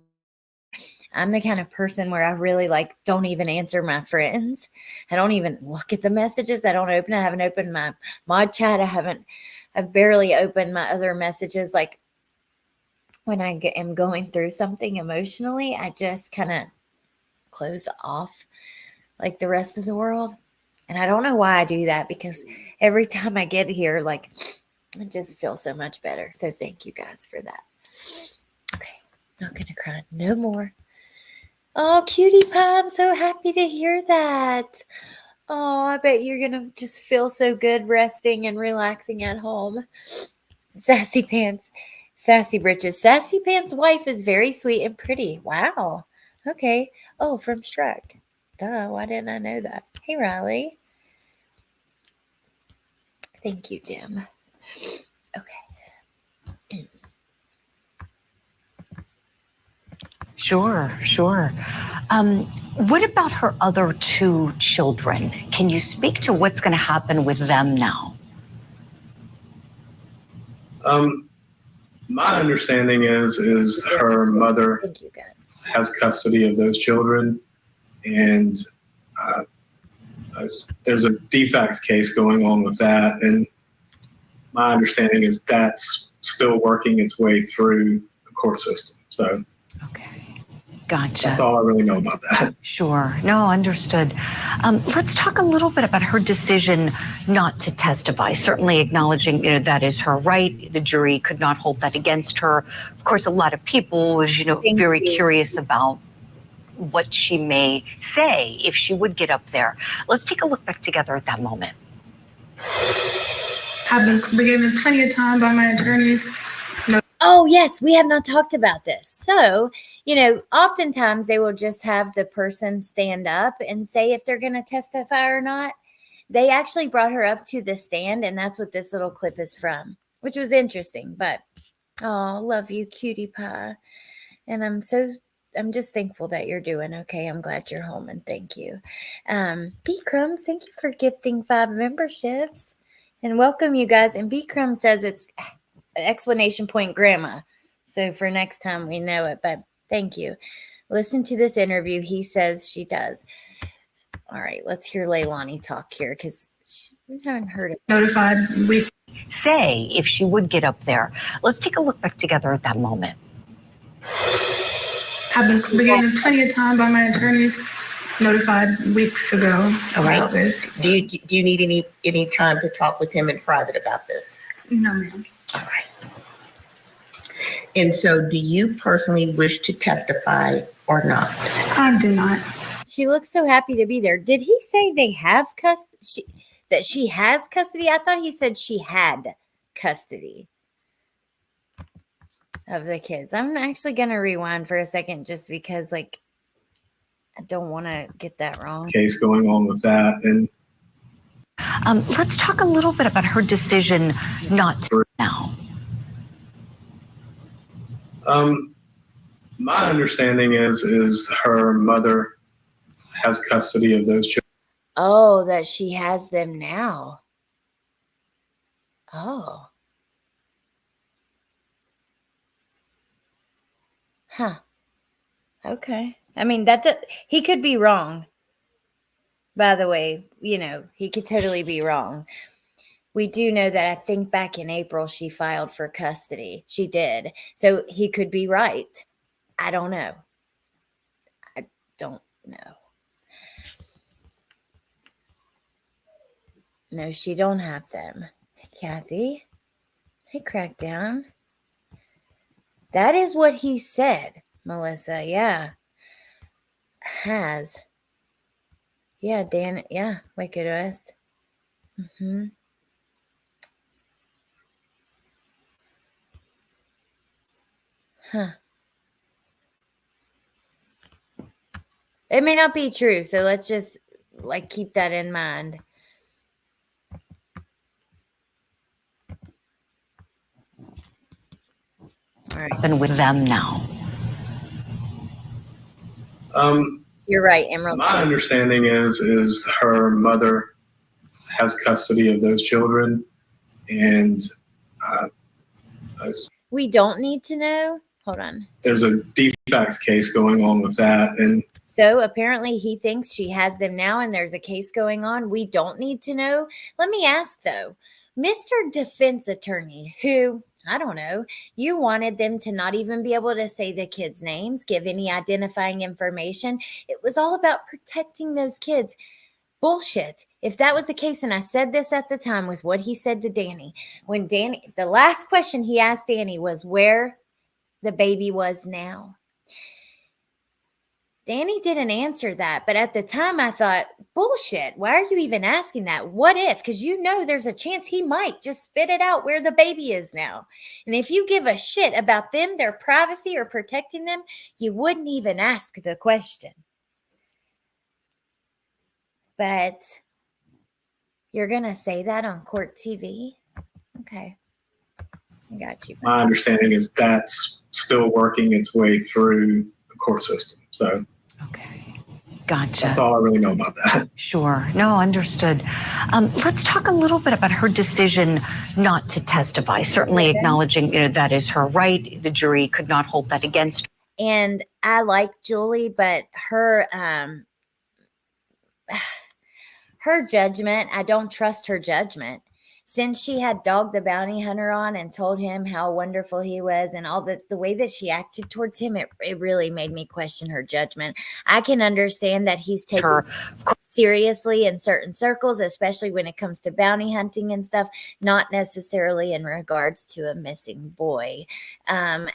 I'm the kind of person where I really like don't even answer my friends. I don't even look at the messages. I don't open it. I haven't opened my mod chat. I've barely opened my other messages. Like when I am going through something emotionally, I just kind of close off like the rest of the world. And I don't know why I do that, because every time I get here, like I just feel so much better. So thank you guys for that. Okay, not gonna cry no more. Oh, cutie pie, I'm so happy to hear that. Oh, I bet you're gonna just feel so good resting and relaxing at home. Sassy Pants, Sassy Britches. Sassy Pants' wife is very sweet and pretty. Wow. Okay. Oh, from Shrek. Duh, why didn't I know that? Hey, Riley. Thank you, Jim. Okay. Sure, sure. What about her other two children? Can you speak to what's going to happen with them now? My understanding is her mother Thank you, guys. has custody of those children, and uh, there's a defects case going on with that, and my understanding is that's still working its way through the court system. So Okay, gotcha. that's all I really know about that. Sure, no, understood. Let's talk a little bit about her decision not to testify. Certainly acknowledging, that is her right. The jury could not hold that against her. Of course, a lot of people was, very curious about what she may say if she would get up there. Let's take a look back together at that moment. I've been given plenty of time by my attorneys. Oh, yes, we have not talked about this. So, oftentimes they will just have the person stand up and say if they're going to testify or not. They actually brought her up to the stand, and that's what this little clip is from, which was interesting. But, oh, love you, cutie pie. And I'm just thankful that you're doing okay. I'm glad you're home, and thank you. B Crumbs, thank you for gifting 5 memberships. And welcome, you guys. And B Crumb says it's exclamation point grandma. So for next time we know it, but thank you. Listen to this interview. He says she does. All right, let's hear Leilani talk here, because we haven't heard it. Notified week. Say if she would get up there. Let's take a look back together at that moment. I've been given plenty of time by my attorneys. Notified weeks ago about this. Do you need any time to talk with him in private about this? No, ma'am. All right. And so do you personally wish to testify or not? I do not. She looks so happy to be there. Did he say they have custody? That she has custody? I thought he said she had custody of the kids. I'm actually going to rewind for a second just because, I don't want to get that wrong. Case going on with that, and Let's talk a little bit about her decision not to now. My understanding is her mother has custody of those children. Oh, that she has them now. Oh. Huh. Okay. I mean, he could be wrong. By the way, he could totally be wrong. We do know that I think back in April, she filed for custody. She did. So he could be right. I don't know. No, she don't have them. Hey, Kathy. Hey, Crackdown. That is what he said, Melissa. Yeah. Has. Yeah, Dan. Yeah, Wicked West. Mm-hmm. Huh. It may not be true, so let's just keep that in mind. All right. And with them now. You're right, Emerald. My understanding is her mother has custody of those children, and we don't need to know. Hold on. There's a defects case going on with that. And so apparently he thinks she has them now and there's a case going on. We don't need to know. Let me ask though, Mr. Defense Attorney, who, I don't know, you wanted them to not even be able to say the kids' names, give any identifying information. It was all about protecting those kids. Bullshit. If that was the case, and I said this at the time with what he said to Danny, when Danny, the last question he asked Danny was where the baby was now. Danny didn't answer that, but at the time I thought, bullshit, why are you even asking that? What if? Because you know there's a chance he might just spit it out where the baby is now. And if you give a shit about them, their privacy, or protecting them, you wouldn't even ask the question. But you're going to say that on court TV? Okay. I got you. My understanding is that's still working its way through the court system. So, okay. Gotcha. That's all I really know about that. Sure. No, understood. Let's talk a little bit about her decision not to testify. Certainly acknowledging, that is her right. The jury could not hold that against her. And I like Julie, but her judgment, I don't trust her judgment. Since she had dogged the bounty hunter on and told him how wonderful he was and all the way that she acted towards him, it really made me question her judgment. I can understand that he's taken her seriously in certain circles, especially when it comes to bounty hunting and stuff, not necessarily in regards to a missing boy. And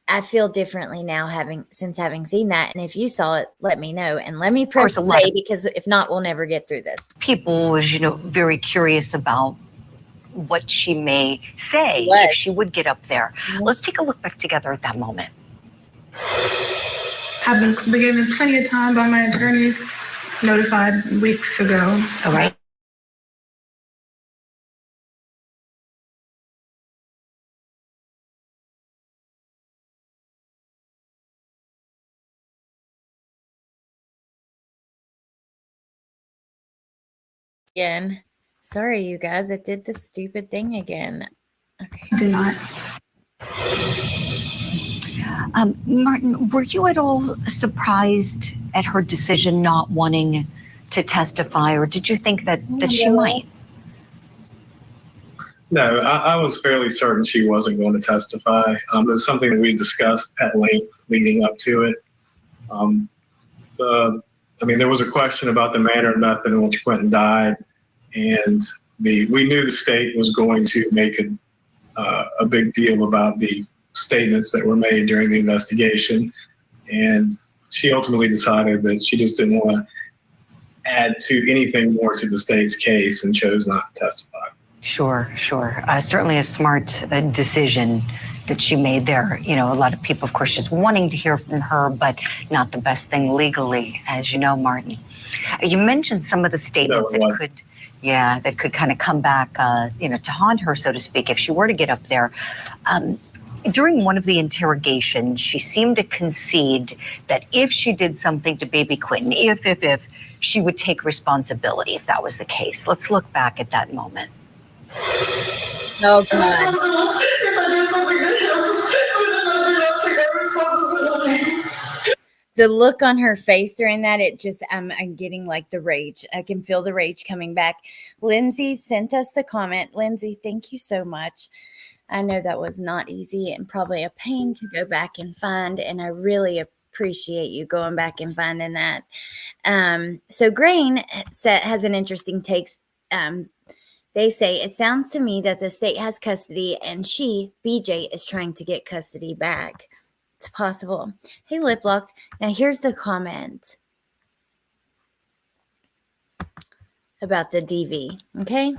I feel differently now having seen that. And if you saw it, let me know and let me press play, because if not, we'll never get through this. People was, very curious about what she may say if she would get up there. Mm-hmm. Let's take a look back together at that moment. I've been given plenty of time by my attorneys, notified weeks ago. All right. Again. Sorry, you guys. It did the stupid thing again. Okay. Do not. Martin, were you at all surprised at her decision not wanting to testify, or did you think that she might? No, I was fairly certain she wasn't going to testify. It's something that we discussed at length leading up to it. There was a question about the manner and method in which Quentin died, and we knew the state was going to make a big deal about the statements that were made during the investigation, and she ultimately decided that she just didn't want to add to anything more to the state's case and chose not to testify. Sure. Certainly a smart decision that she made there. A lot of people, of course, just wanting to hear from her, but not the best thing legally, as you know, Martin. You mentioned some of the statements that could kind of come back, to haunt her, so to speak, if she were to get up there. During one of the interrogations, she seemed to concede that if she did something to baby Quentin, if she would take responsibility if that was the case. Let's look back at that moment. Oh, God. The look on her face during that, I'm getting like the rage. I can feel the rage coming back. Lindsay sent us the comment. Lindsay, thank you so much. I know that was not easy and probably a pain to go back and find, and I really appreciate you going back and finding that. So Grain has an interesting take. They say, it sounds to me that the state has custody and BJ, is trying to get custody back. It's possible. Hey, Lip Locked. Now here's the comment about the DV, okay?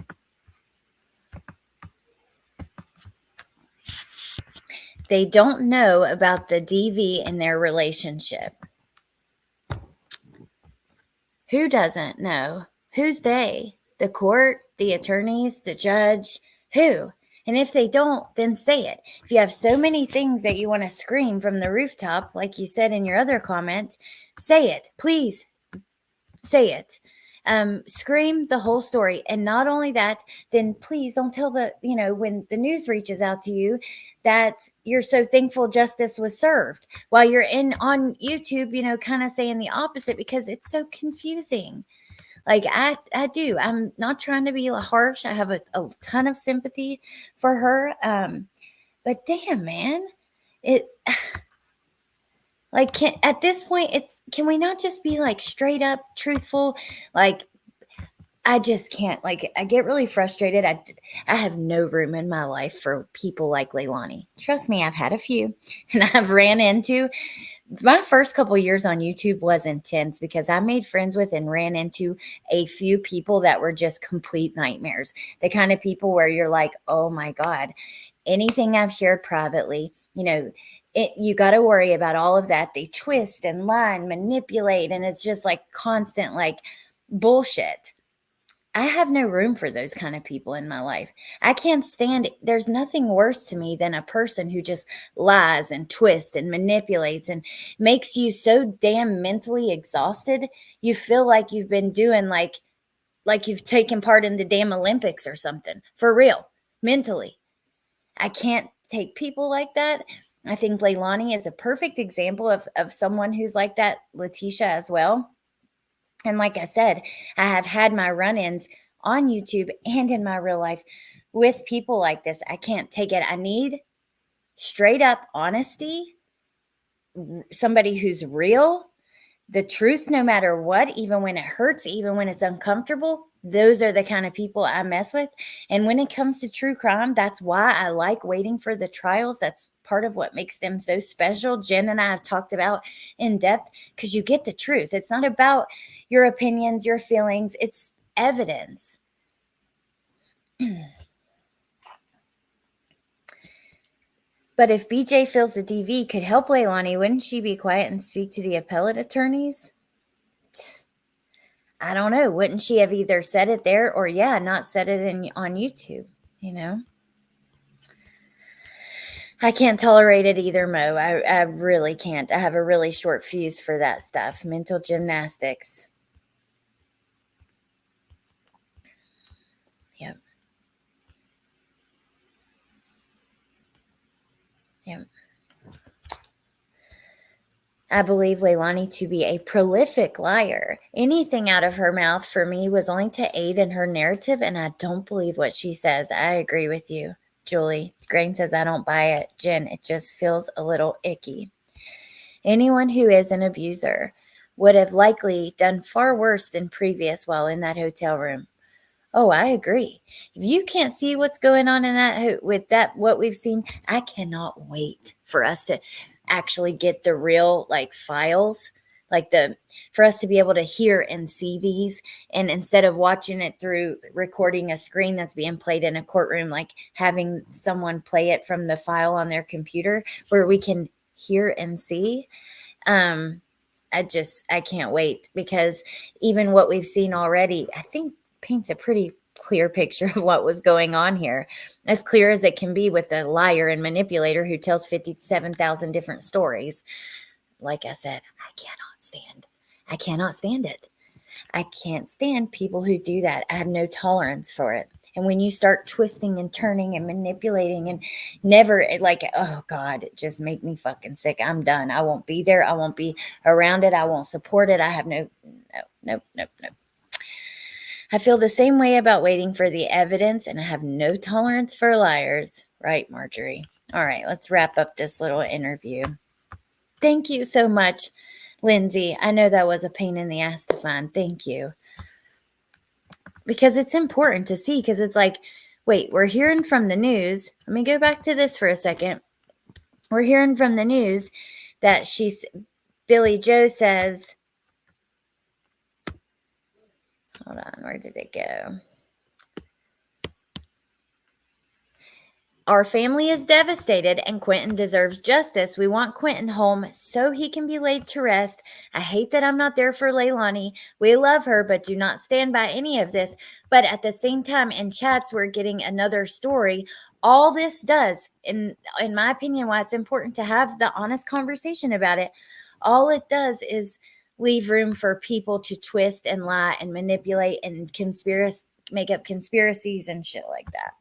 They don't know about the DV in their relationship. Who doesn't know? Who's they? The court, the attorneys, the judge? Who? And if they don't, then say it. If you have so many things that you want to scream from the rooftop, like you said in your other comment, say it. Please say it. Scream the whole story. And not only that, then please don't tell when the news reaches out to you that you're so thankful justice was served while you're on YouTube, kind of saying the opposite, because it's so confusing. Like I do. I'm not trying to be harsh. I have a ton of sympathy for her. But damn, man, it like at this point, can we not just be like straight up truthful? Like I just can't. Like I get really frustrated. I have no room in my life for people like Leilani. Trust me, I've had a few, and I've ran into. My first couple years on YouTube was intense because I made friends with and ran into a few people that were just complete nightmares. The kind of people where you're like, oh my God, anything I've shared privately, you got to worry about all of that. They twist and lie and manipulate, and it's just like constant like bullshit. I have no room for those kind of people in my life. I can't stand it. There's nothing worse to me than a person who just lies and twists and manipulates and makes you so damn mentally exhausted. You feel like you've been doing like you've taken part in the damn Olympics or something. For real. Mentally. I can't take people like that. I think Leilani is a perfect example of someone who's like that. Letitia as well. And like I said, I have had my run-ins on YouTube and in my real life with people like this. I can't take it. I need straight up honesty, somebody who's real, the truth no matter what, even when it hurts, even when it's uncomfortable. Those are the kind of people I mess with. And when it comes to true crime, that's why I like waiting for the trials. That's part of what makes them so special. Jen and I have talked about in depth, because you get the truth. It's not about your opinions, your feelings. It's evidence. But if BJ feels the DV could help Leilani, wouldn't she be quiet and speak to the appellate attorneys? I don't know. Wouldn't she have either said it there or, not said it on YouTube, I can't tolerate it either, Mo. I really can't. I have a really short fuse for that stuff. Mental gymnastics. Yep. I believe Leilani to be a prolific liar. Anything out of her mouth for me was only to aid in her narrative, and I don't believe what she says. I agree with you, Julie. Grain says I don't buy it. Jen, it just feels a little icky. Anyone who is an abuser would have likely done far worse than previous while in that hotel room. Oh, I agree. If you can't see what's going on in that what we've seen, I cannot wait for us to actually get the real files, for us to be able to hear and see these, and instead of watching it through recording a screen that's being played in a courtroom, like having someone play it from the file on their computer where we can hear and see. I can't wait, because even what we've seen already, I think paints a pretty clear picture of what was going on here, as clear as it can be, with the liar and manipulator who tells 57,000 different stories. Like I said, I cannot stand it. I can't stand people who do that. I have no tolerance for it. And when you start twisting and turning and manipulating and never oh God, it just make me fucking sick. I'm done. I won't be there. I won't be around it. I won't support it. I have no. I feel the same way about waiting for the evidence, and I have no tolerance for liars. Right, Marjorie? All right, let's wrap up this little interview. Thank you so much, Lindsay. I know that was a pain in the ass to find. Thank you. Because it's important to see, because it's like, wait, we're hearing from the news. Let me go back to this for a second. We're hearing from the news that Billy Joe says, hold on, where did it go? Our family is devastated and Quentin deserves justice. We want Quentin home so he can be laid to rest. I hate that I'm not there for Leilani. We love her, but do not stand by any of this. But at the same time, in chats, we're getting another story. All this does, in my opinion, why it's important to have the honest conversation about it, all it does is leave room for people to twist and lie and manipulate and make up conspiracies and shit like that.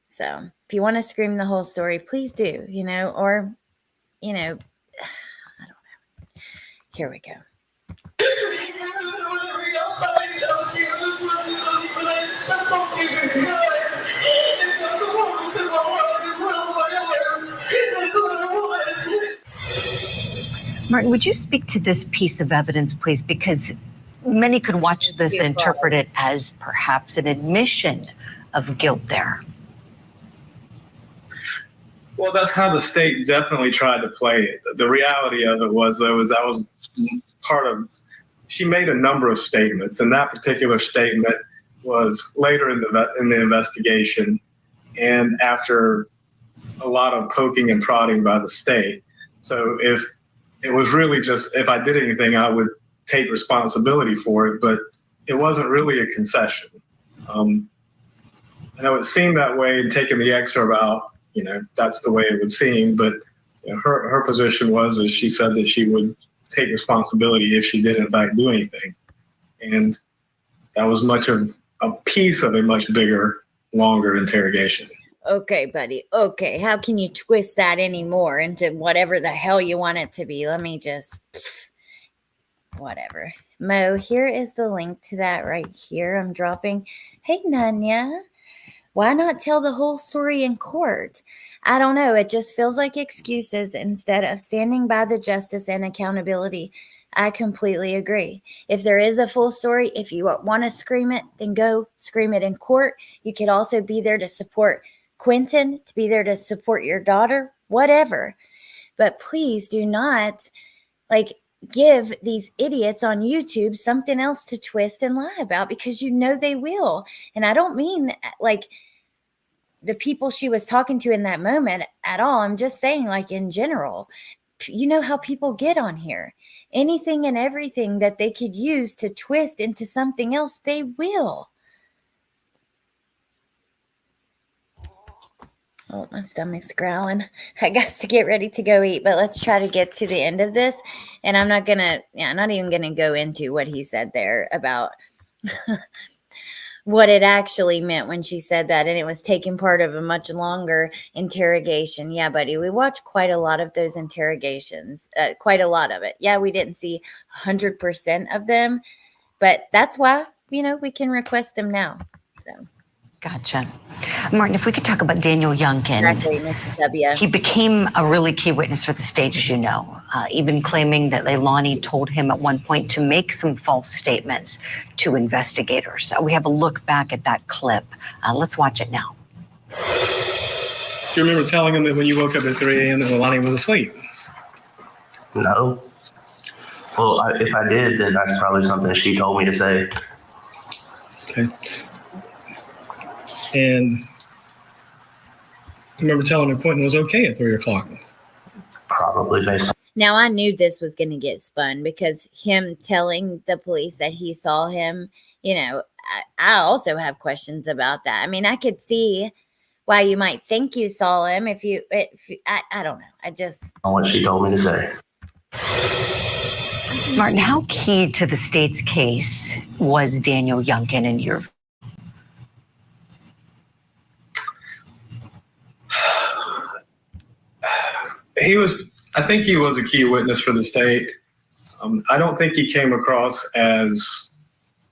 So if you want to scream the whole story, please do, or, I don't know. Here we go. Martin, would you speak to this piece of evidence, please? Because many could watch this and interpret it as perhaps an admission of guilt there. Well, that's how the state definitely tried to play it. The reality of it was, though, is that was part of, she made a number of statements, and that particular statement was later in the investigation and after a lot of poking and prodding by the state. So if it was really just, if I did anything, I would take responsibility for it, but it wasn't really a concession. I know it seemed that way in taking the excerpt out, that's the way it would seem, but her position was, as she said, that she would take responsibility if she did in fact do anything. And that was much of a piece of a much bigger, longer interrogation. Okay, buddy. Okay. How can you twist that anymore into whatever the hell you want it to be? Let me just, whatever. Mo, here is the link to that right here. I'm dropping. Hey, Nanya. Why not tell the whole story in court? I don't know. It just feels like excuses instead of standing by the justice and accountability. I completely agree. If there is a full story, if you want to scream it, then go scream it in court. You could also be there to support Quentin, to be there to support your daughter, whatever. But please do not give these idiots on YouTube something else to twist and lie about, because they will. And I don't mean the people she was talking to in that moment at all. I'm just saying in general, you know how people get on here. Anything and everything that they could use to twist into something else, they will. Oh, my stomach's growling. I got to get ready to go eat, but let's try to get to the end of this. And I'm not even going to go into what he said there about what it actually meant when she said that. And it was taking part of a much longer interrogation. Yeah, buddy, we watched quite a lot of those interrogations, quite a lot of it. Yeah, we didn't see 100% of them, but that's why, we can request them now. So. Gotcha. Martin, if we could talk about Daniel Youngkin. Exactly, Mr. W. He became a really key witness for the state, as you know, even claiming that Leilani told him at one point to make some false statements to investigators. We have a look back at that clip. Let's watch it now. Do you remember telling him that when you woke up at 3 a.m. that Leilani was asleep? No. Well, if I did, then that's probably something she told me to say. Okay. And I remember telling her Quentin was okay at 3 o'clock. Probably based. Now, I knew this was going to get spun, because him telling the police that he saw him, I also have questions about that. I mean, I could see why you might think you saw him I don't know. I just. On what she told me to say. Martin, how key to the state's case was Daniel Youngkin in your view? I think he was a key witness for the state. I don't think he came across as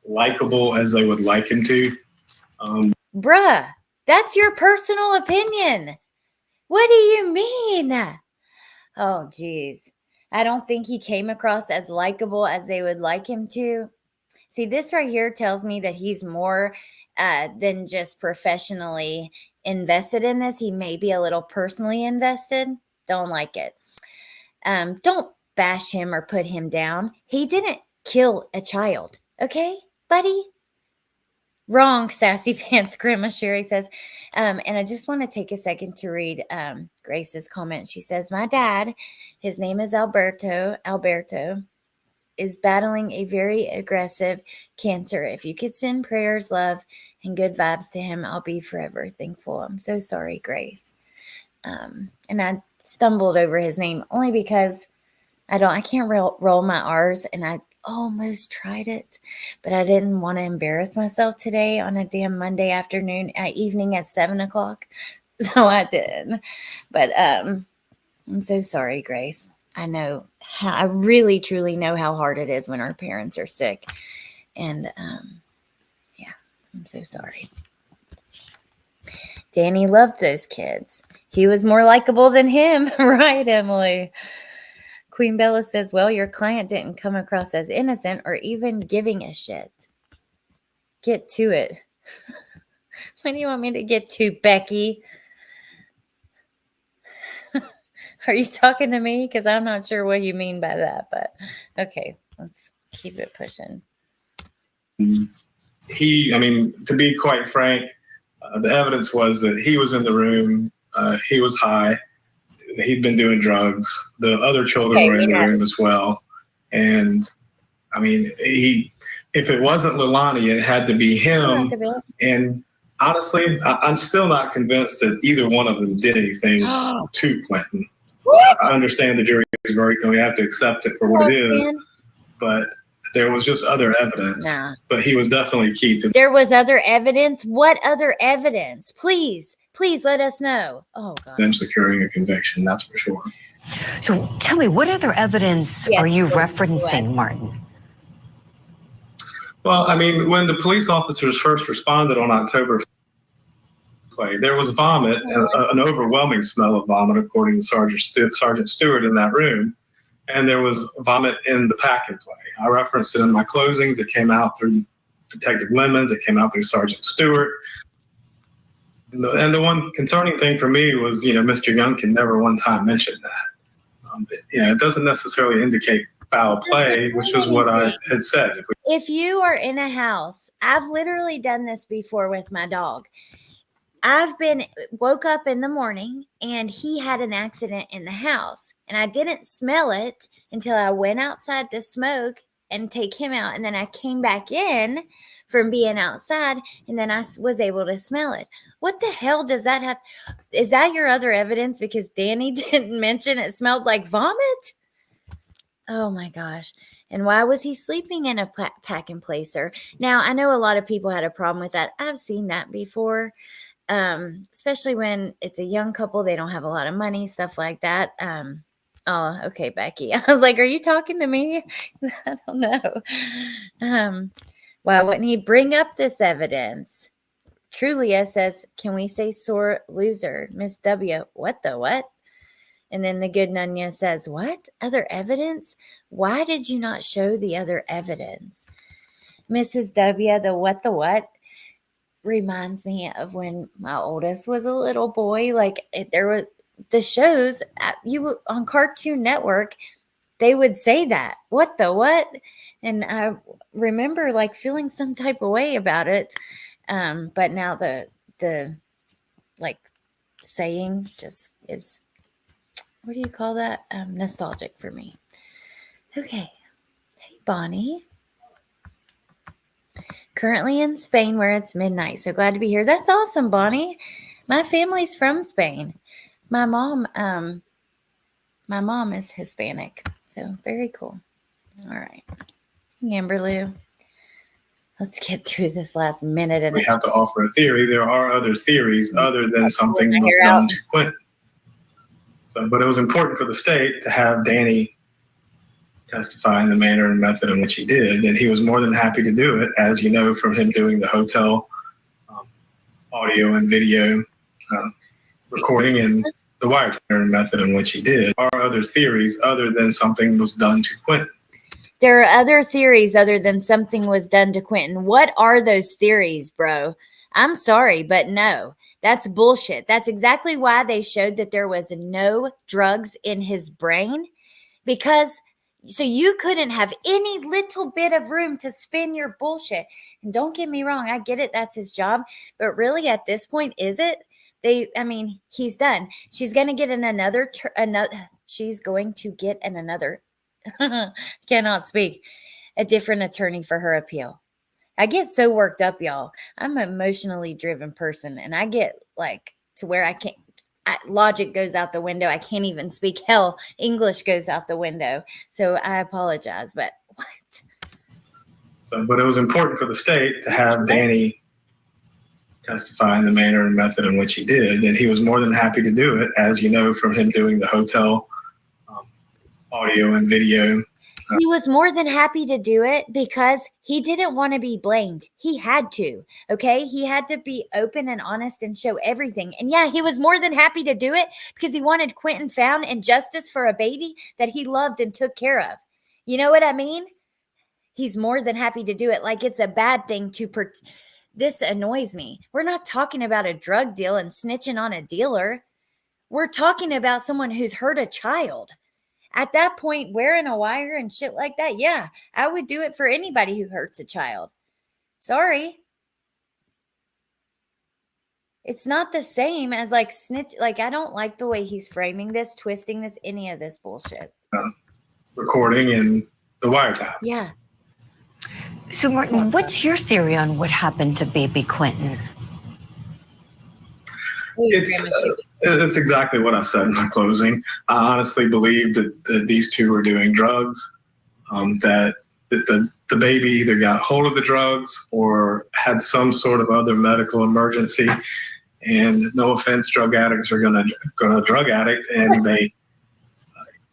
likable as they would like him to. Bruh, that's your personal opinion. What do you mean? Oh, geez. I don't think he came across as likable as they would like him to. See, this right here tells me that he's more than just professionally invested in this. He may be a little personally invested. Don't like it. Don't bash him or put him down. He didn't kill a child. Okay, buddy? Wrong, Sassy Pants Grandma Sherry says. And I just want to take a second to read Grace's comment. She says, my dad, his name is Alberto, is battling a very aggressive cancer. If you could send prayers, love, and good vibes to him, I'll be forever thankful. I'm so sorry, Grace. And I stumbled over his name only because I can't roll my R's, and I almost tried it, but I didn't want to embarrass myself today on a damn Monday evening at 7:00. So I didn't. But I'm so sorry, Grace. I know I really truly know how hard it is when our parents are sick. And yeah, I'm so sorry. Danny loved those kids. He was more likable than him, right, Emily? Queen Bella says, well, your client didn't come across as innocent or even giving a shit. Get to it. What do you want me to get to, Becky? Are you talking to me? Because I'm not sure what you mean by that, but okay, let's keep it pushing. To be quite frank, the evidence was that he was in the room. He was high. He'd been doing drugs. The other children were in the room as well. And if it wasn't Leilani, it had to be him. And honestly, I'm still not convinced that either one of them did anything to Quentin. What? I understand the jury's verdict, and we have to accept it for what it is. But there was just other evidence. Nah. But he was definitely key to. There was other evidence? What other evidence? Please let us know. Oh, God. Them securing a conviction, that's for sure. So tell me, what other evidence are you referencing, Martin? Well, when the police officers first responded on October, there was vomit, an overwhelming smell of vomit, according to Sergeant Stewart in that room. And there was vomit in the pack and play. I referenced it in my closings. It came out through Detective Lemons. It came out through Sergeant Stewart. And the one concerning thing for me was, Mr. Youngkin never one time mentioned that. It doesn't necessarily indicate foul play, which is what I had said. If you are in a house, I've literally done this before with my dog. Woke up in the morning and he had an accident in the house, and I didn't smell it until I went outside to smoke and take him out. And then I came back in from being outside, and then I was able to smell it. What the hell does that have? Is that your other evidence? Because Danny didn't mention it smelled like vomit? Oh my gosh. And why was he sleeping in a pack and placer? Now, I know a lot of people had a problem with that. I've seen that before. Especially when it's a young couple, they don't have a lot of money, stuff like that. Oh, okay, Becky. I was like, are you talking to me? I don't know. Why wouldn't he bring up this evidence? Trulia says, can we say sore loser? Miss W, what the what? And then the good Nunya says, what? Other evidence? Why did you not show the other evidence? Mrs. W, the what? Reminds me of when my oldest was a little boy. There were the shows on Cartoon Network, they would say that, what the what? And I remember feeling some type of way about it. But now the saying just is, what do you call that? Nostalgic for me. Okay. Hey, Bonnie. Currently in Spain where it's midnight. So glad to be here. That's awesome, Bonnie. My family's from Spain. My mom is Hispanic. So very cool. All right. Amberlou. Let's get through this last minute. And we have to offer a theory. There are other theories other than something was done to Quentin. But it was important for the state to have Danny testify in the manner and method in which he did, and he was more than happy to do it, as you know from him doing the hotel audio and video recording and the wiretap method in which he did. There are other theories other than something was done to Quentin. There are other theories other than something was done to Quentin. What are those theories, bro? I'm sorry, but no, that's bullshit. That's exactly why they showed that there was no drugs in his brain, so you couldn't have any little bit of room to spin your bullshit. And don't get me wrong, I get it. That's his job. But really, at this point, is it? He's done. She's going to get another, cannot speak, a different attorney for her appeal. I get so worked up, y'all. I'm an emotionally driven person, and I get to where I can't logic goes out the window. I can't even speak. Hell, English goes out the window. So I apologize, but what? So, but it was important for the state to have Danny testify in the manner and method in which he did, and he was more than happy to do it, as you know from him doing the hotel audio and video. He was more than happy to do it because he didn't want to be blamed. He had to, okay? He had to be open and honest and show everything. And yeah, he was more than happy to do it because he wanted Quentin found and justice for a baby that he loved and took care of. You know what I mean? He's more than happy to do it. Like it's a bad thing to this annoys me. We're not talking about a drug deal and snitching on a dealer. We're talking about someone who's hurt a child. At that point, wearing a wire and shit like that, yeah, I would do it for anybody who hurts a child. Sorry. It's not the same as like snitch. Like, I don't like the way he's framing this, twisting this, any of this bullshit. Recording and the wiretap. Yeah. So, Martin, what's your theory on what happened to baby Quentin? It's exactly what I said in my closing. I honestly believe that these two were doing drugs, that the baby either got hold of the drugs or had some sort of other medical emergency. And no offense, drug addicts are going to drug addict, and they,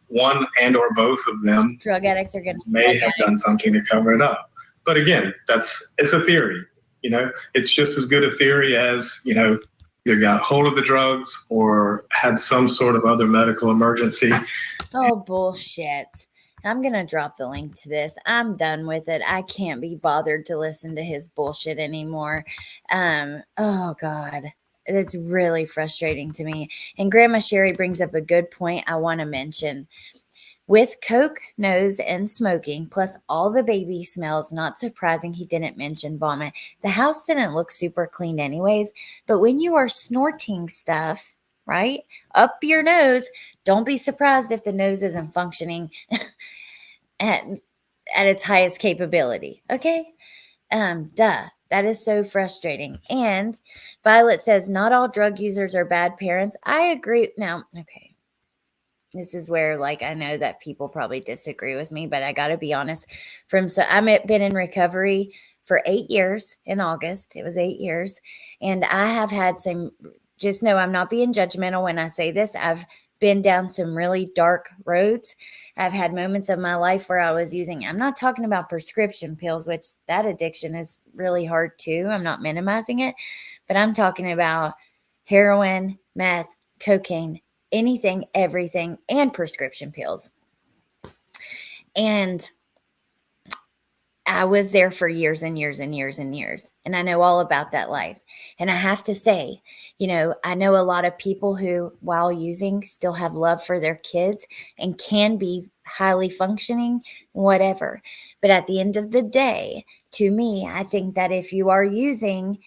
one and or both of them, drug addicts are going to may have done something to cover it up. But again, it's a theory. You know, it's just as good a theory as, you know, either got hold of the drugs or had some sort of other medical emergency. Oh, bullshit. I'm going to drop the link to this. I'm done with it. I can't be bothered to listen to his bullshit anymore. Oh, God. It's really frustrating to me. And Grandma Sherry brings up a good point I want to mention. With coke, nose, and smoking, plus all the baby smells, not surprising he didn't mention vomit. The house didn't look super clean anyways, but when you are snorting stuff, right, up your nose, don't be surprised if the nose isn't functioning at its highest capability, okay? Duh. That is so frustrating. And Violet says, not all drug users are bad parents. I agree. Now, okay. This is where, like, I know that people probably disagree with me, but I got to be honest. I've been in recovery for 8 years in August. It was 8 years. And I have had just know I'm not being judgmental when I say this. I've been down some really dark roads. I've had moments of my life where I was using, I'm not talking about prescription pills, which that addiction is really hard too. I'm not minimizing it, but I'm talking about heroin, meth, cocaine, anything, everything, and prescription pills. And I was there for years and years and years and years. And I know all about that life. And I have to say, you know, I know a lot of people who, while using, still have love for their kids and can be highly functioning, whatever. But at the end of the day, to me, I think that if you are using,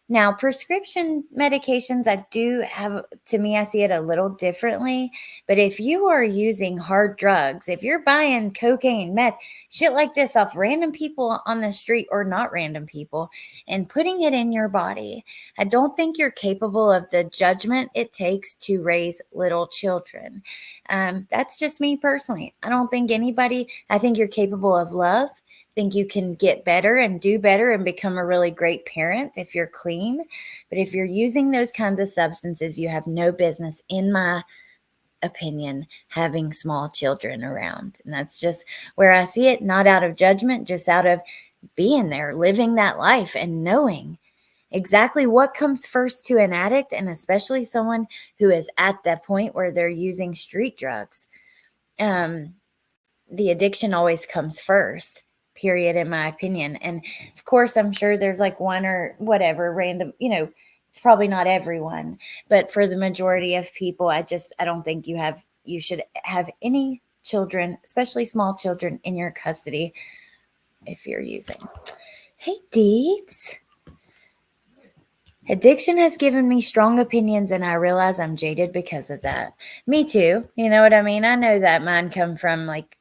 now, prescription medications, to me, I see it a little differently. But if you are using hard drugs, if you're buying cocaine, meth, shit like this off random people on the street or not random people and putting it in your body, I don't think you're capable of the judgment it takes to raise little children. That's just me personally. I think you're capable of love. Think you can get better and do better and become a really great parent if you're clean. But if you're using those kinds of substances, you have no business, in my opinion, having small children around. And that's just where I see it, not out of judgment, just out of being there, living that life and knowing exactly what comes first to an addict, and especially someone who is at that point where they're using street drugs. The addiction always comes first. Period, in my opinion. And of course, I'm sure there's like one or whatever random, you know, it's probably not everyone, but for the majority of people, I don't think you should have any children, especially small children, in your custody if you're using. Hey, Deets. Addiction has given me strong opinions, and I realize I'm jaded because of that. Me too. You know what I mean? I know that mine come from like,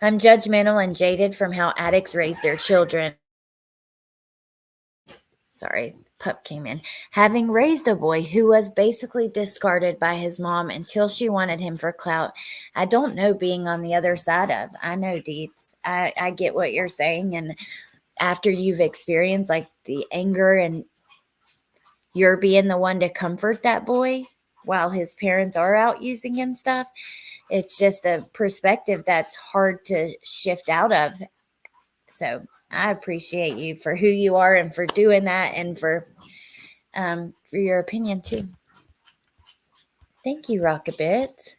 I'm judgmental and jaded from how addicts raise their children. sorry, pup came in. Having raised a boy who was basically discarded by his mom until she wanted him for clout, I don't know being on the other side of. I know, Deets. I get what you're saying. And after you've experienced like the anger and you're being the one to comfort that boy while his parents are out using and stuff, it's just a perspective that's hard to shift out of. So I appreciate you for who you are and for doing that and for your opinion too. Thank you, Rockabit.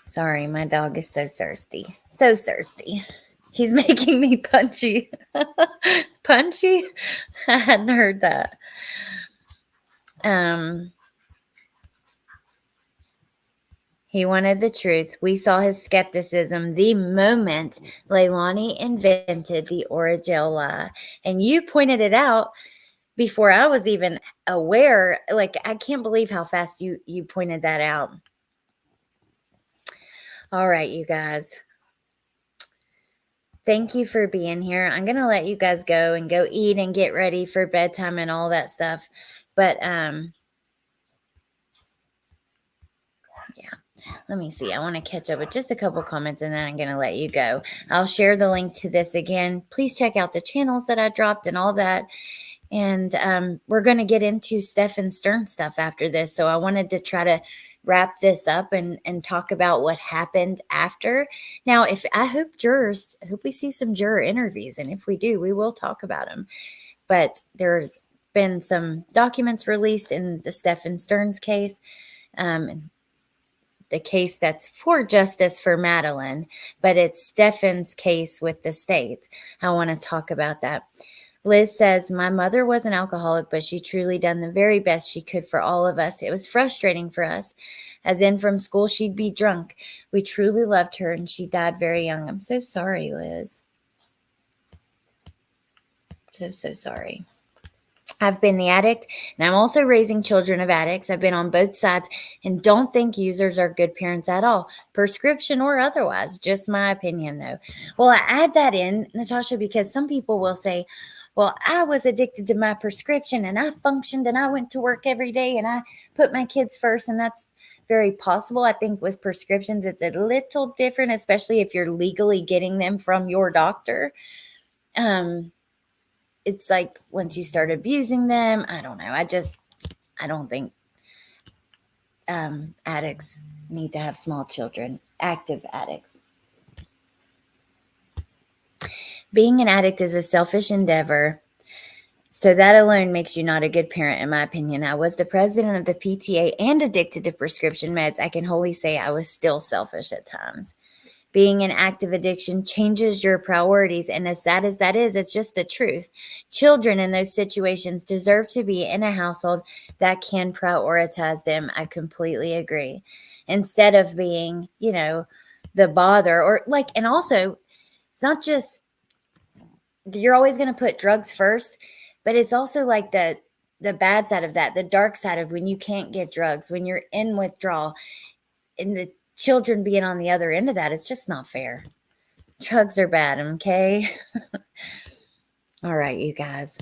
Sorry, my dog is so thirsty. So thirsty. He's making me punchy. Punchy? I hadn't heard that. He wanted the truth. We saw his skepticism the moment Leilani invented the Oragel lie. And you pointed it out before I was even aware. Like, I can't believe how fast you pointed that out. All right, you guys. Thank you for being here. I'm going to let you guys go and go eat and get ready for bedtime and all that stuff. But, yeah. Let me see. I want to catch up with just a couple comments and then I'm going to let you go. I'll share the link to this again. Please check out the channels that I dropped and all that. And we're going to get into Stephen Stern stuff after this. So I wanted to try to wrap this up and talk about what happened after. Now, I hope we see some juror interviews. And if we do, we will talk about them. But there's been some documents released in the Stephen Stern's case. The case that's for justice for Madeline, but it's Stephen's case with the state. I want to talk about that. Liz says, my mother was an alcoholic, but she truly done the very best she could for all of us. It was frustrating for us. As in from school, she'd be drunk. We truly loved her, and she died very young. I'm so sorry, Liz. So sorry. I've been the addict, and I'm also raising children of addicts. I've been on both sides and don't think users are good parents at all, prescription or otherwise. Just my opinion, though. Well, I add that in, Natasha, because some people will say, well, I was addicted to my prescription and I functioned and I went to work every day and I put my kids first. And that's very possible. I think with prescriptions, it's a little different, especially if you're legally getting them from your doctor. It's like once you start abusing them, I don't know. I don't think addicts need to have small children, active addicts. Being an addict is a selfish endeavor, so that alone makes you not a good parent, in my opinion. I was the president of the PTA and addicted to prescription meds. I can wholly say I was still selfish at times. Being an active addiction changes your priorities, and as sad as that is, it's just the truth. Children in those situations deserve to be in a household that can prioritize them. I completely agree. Instead of being, the bother or like, and also it's not just you're always going to put drugs first, but it's also like the bad side of that, the dark side of when you can't get drugs, when you're in withdrawal, and the children being on the other end of that. It's just not fair. Drugs are bad, okay? All right, you guys.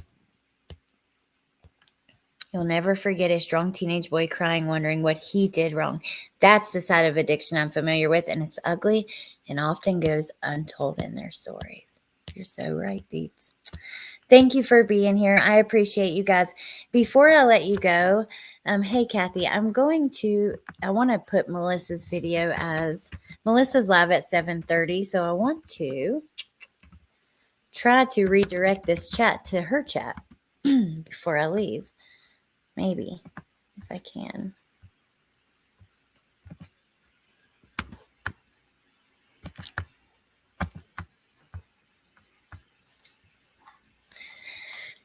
You'll never forget a strong teenage boy crying, wondering what he did wrong. That's the side of addiction I'm familiar with, and it's ugly and often goes untold in their stories. You're so right, Deets. Thank you for being here. I appreciate you guys. Before I let you go, hey, Kathy, I want to put Melissa's video as Melissa's live at 7:30. So I want to try to redirect this chat to her chat before I leave. Maybe, if I can.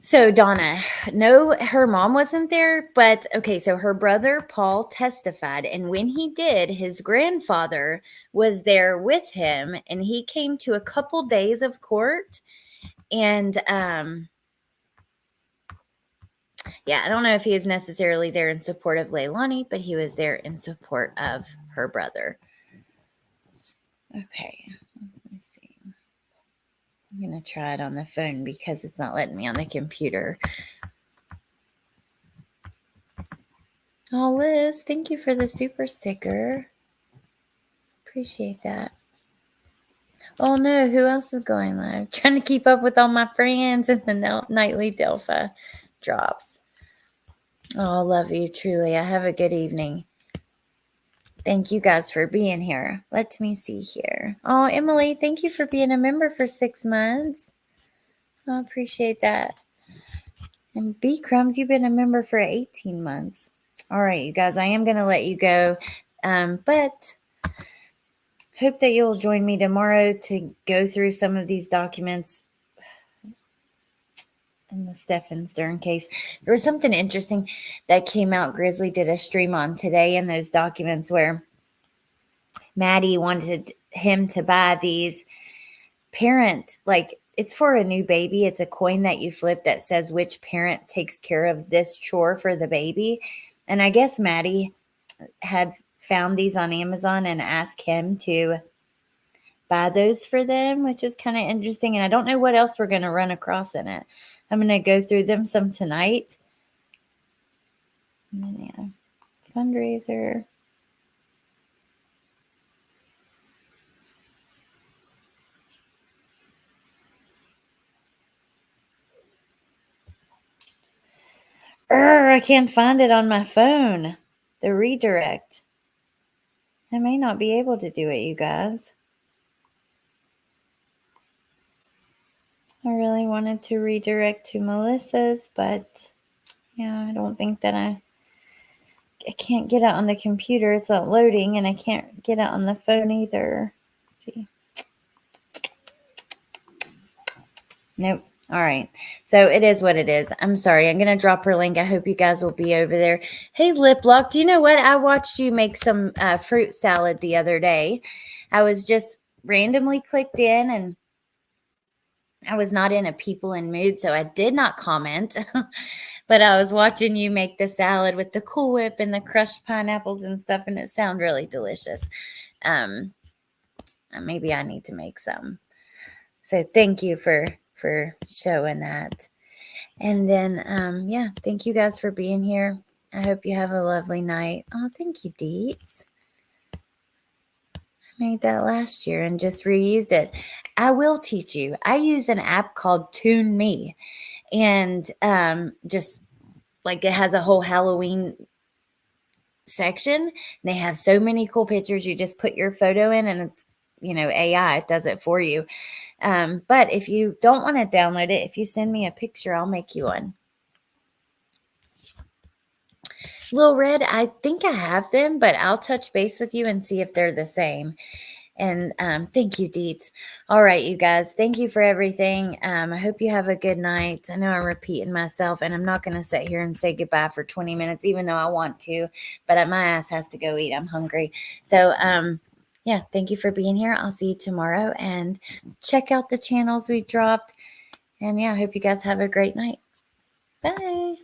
So Donna, no, her mom wasn't there, but okay, so her brother Paul testified, and when he did, his grandfather was there with him, and he came to a couple days of court, and yeah, I don't know if he is necessarily there in support of Leilani, but he was there in support of her brother. Okay, let me see. I'm going to try it on the phone because it's not letting me on the computer. Oh, Liz, thank you for the super sticker. Appreciate that. Oh no, who else is going live? Trying to keep up with all my friends and the nightly Delphi drops. Oh, love you truly. I have a good evening. Thank you guys for being here. Let me see here. Oh, Emily, thank you for being a member for 6 months. I appreciate that. And B Crumbs, you've been a member for 18 months. All right, you guys, I am going to let you go. But hope that you'll join me tomorrow to go through some of these documents in the Stephen Stern case. There was something interesting that came out. Grizzly did a stream on today in those documents where Maddie wanted him to buy these parent, like it's for a new baby. It's a coin that you flip that says which parent takes care of this chore for the baby. And I guess Maddie had found these on Amazon and asked him to buy those for them, which is kind of interesting. And I don't know what else we're going to run across in it. I'm going to go through them some tonight. Yeah. Fundraiser. I can't find it on my phone. The redirect. I may not be able to do it, you guys. I really wanted to redirect to Melissa's, but yeah, I don't think that I can't get it on the computer. It's not loading, and I can't get it on the phone either. Let's see. Nope. All right. So it is what it is. I'm sorry. I'm going to drop her link. I hope you guys will be over there. Hey, Lip Lock, do you know what? I watched you make some fruit salad the other day. I was just randomly clicked in, and I was not in a people-in mood, so I did not comment. But I was watching you make the salad with the Cool Whip and the crushed pineapples and stuff, and it sounded really delicious. Maybe I need to make some. So thank you for showing that. And then, yeah, thank you guys for being here. I hope you have a lovely night. Oh, thank you, Deets. I made that last year and just reused it. I will teach you. I use an app called Tune Me, and just like it has a whole Halloween section. They have so many cool pictures. You just put your photo in, and it's, AI, it does it for you. But if you don't want to download it, if you send me a picture, I'll make you one. Lil Red, I think I have them, but I'll touch base with you and see if they're the same. And thank you, Deets. All right, you guys, thank you for everything. I hope you have a good night. I know I'm repeating myself, and I'm not going to sit here and say goodbye for 20 minutes, even though I want to, but my ass has to go eat. I'm hungry. So, yeah, thank you for being here. I'll see you tomorrow, and check out the channels we dropped. And yeah, I hope you guys have a great night. Bye.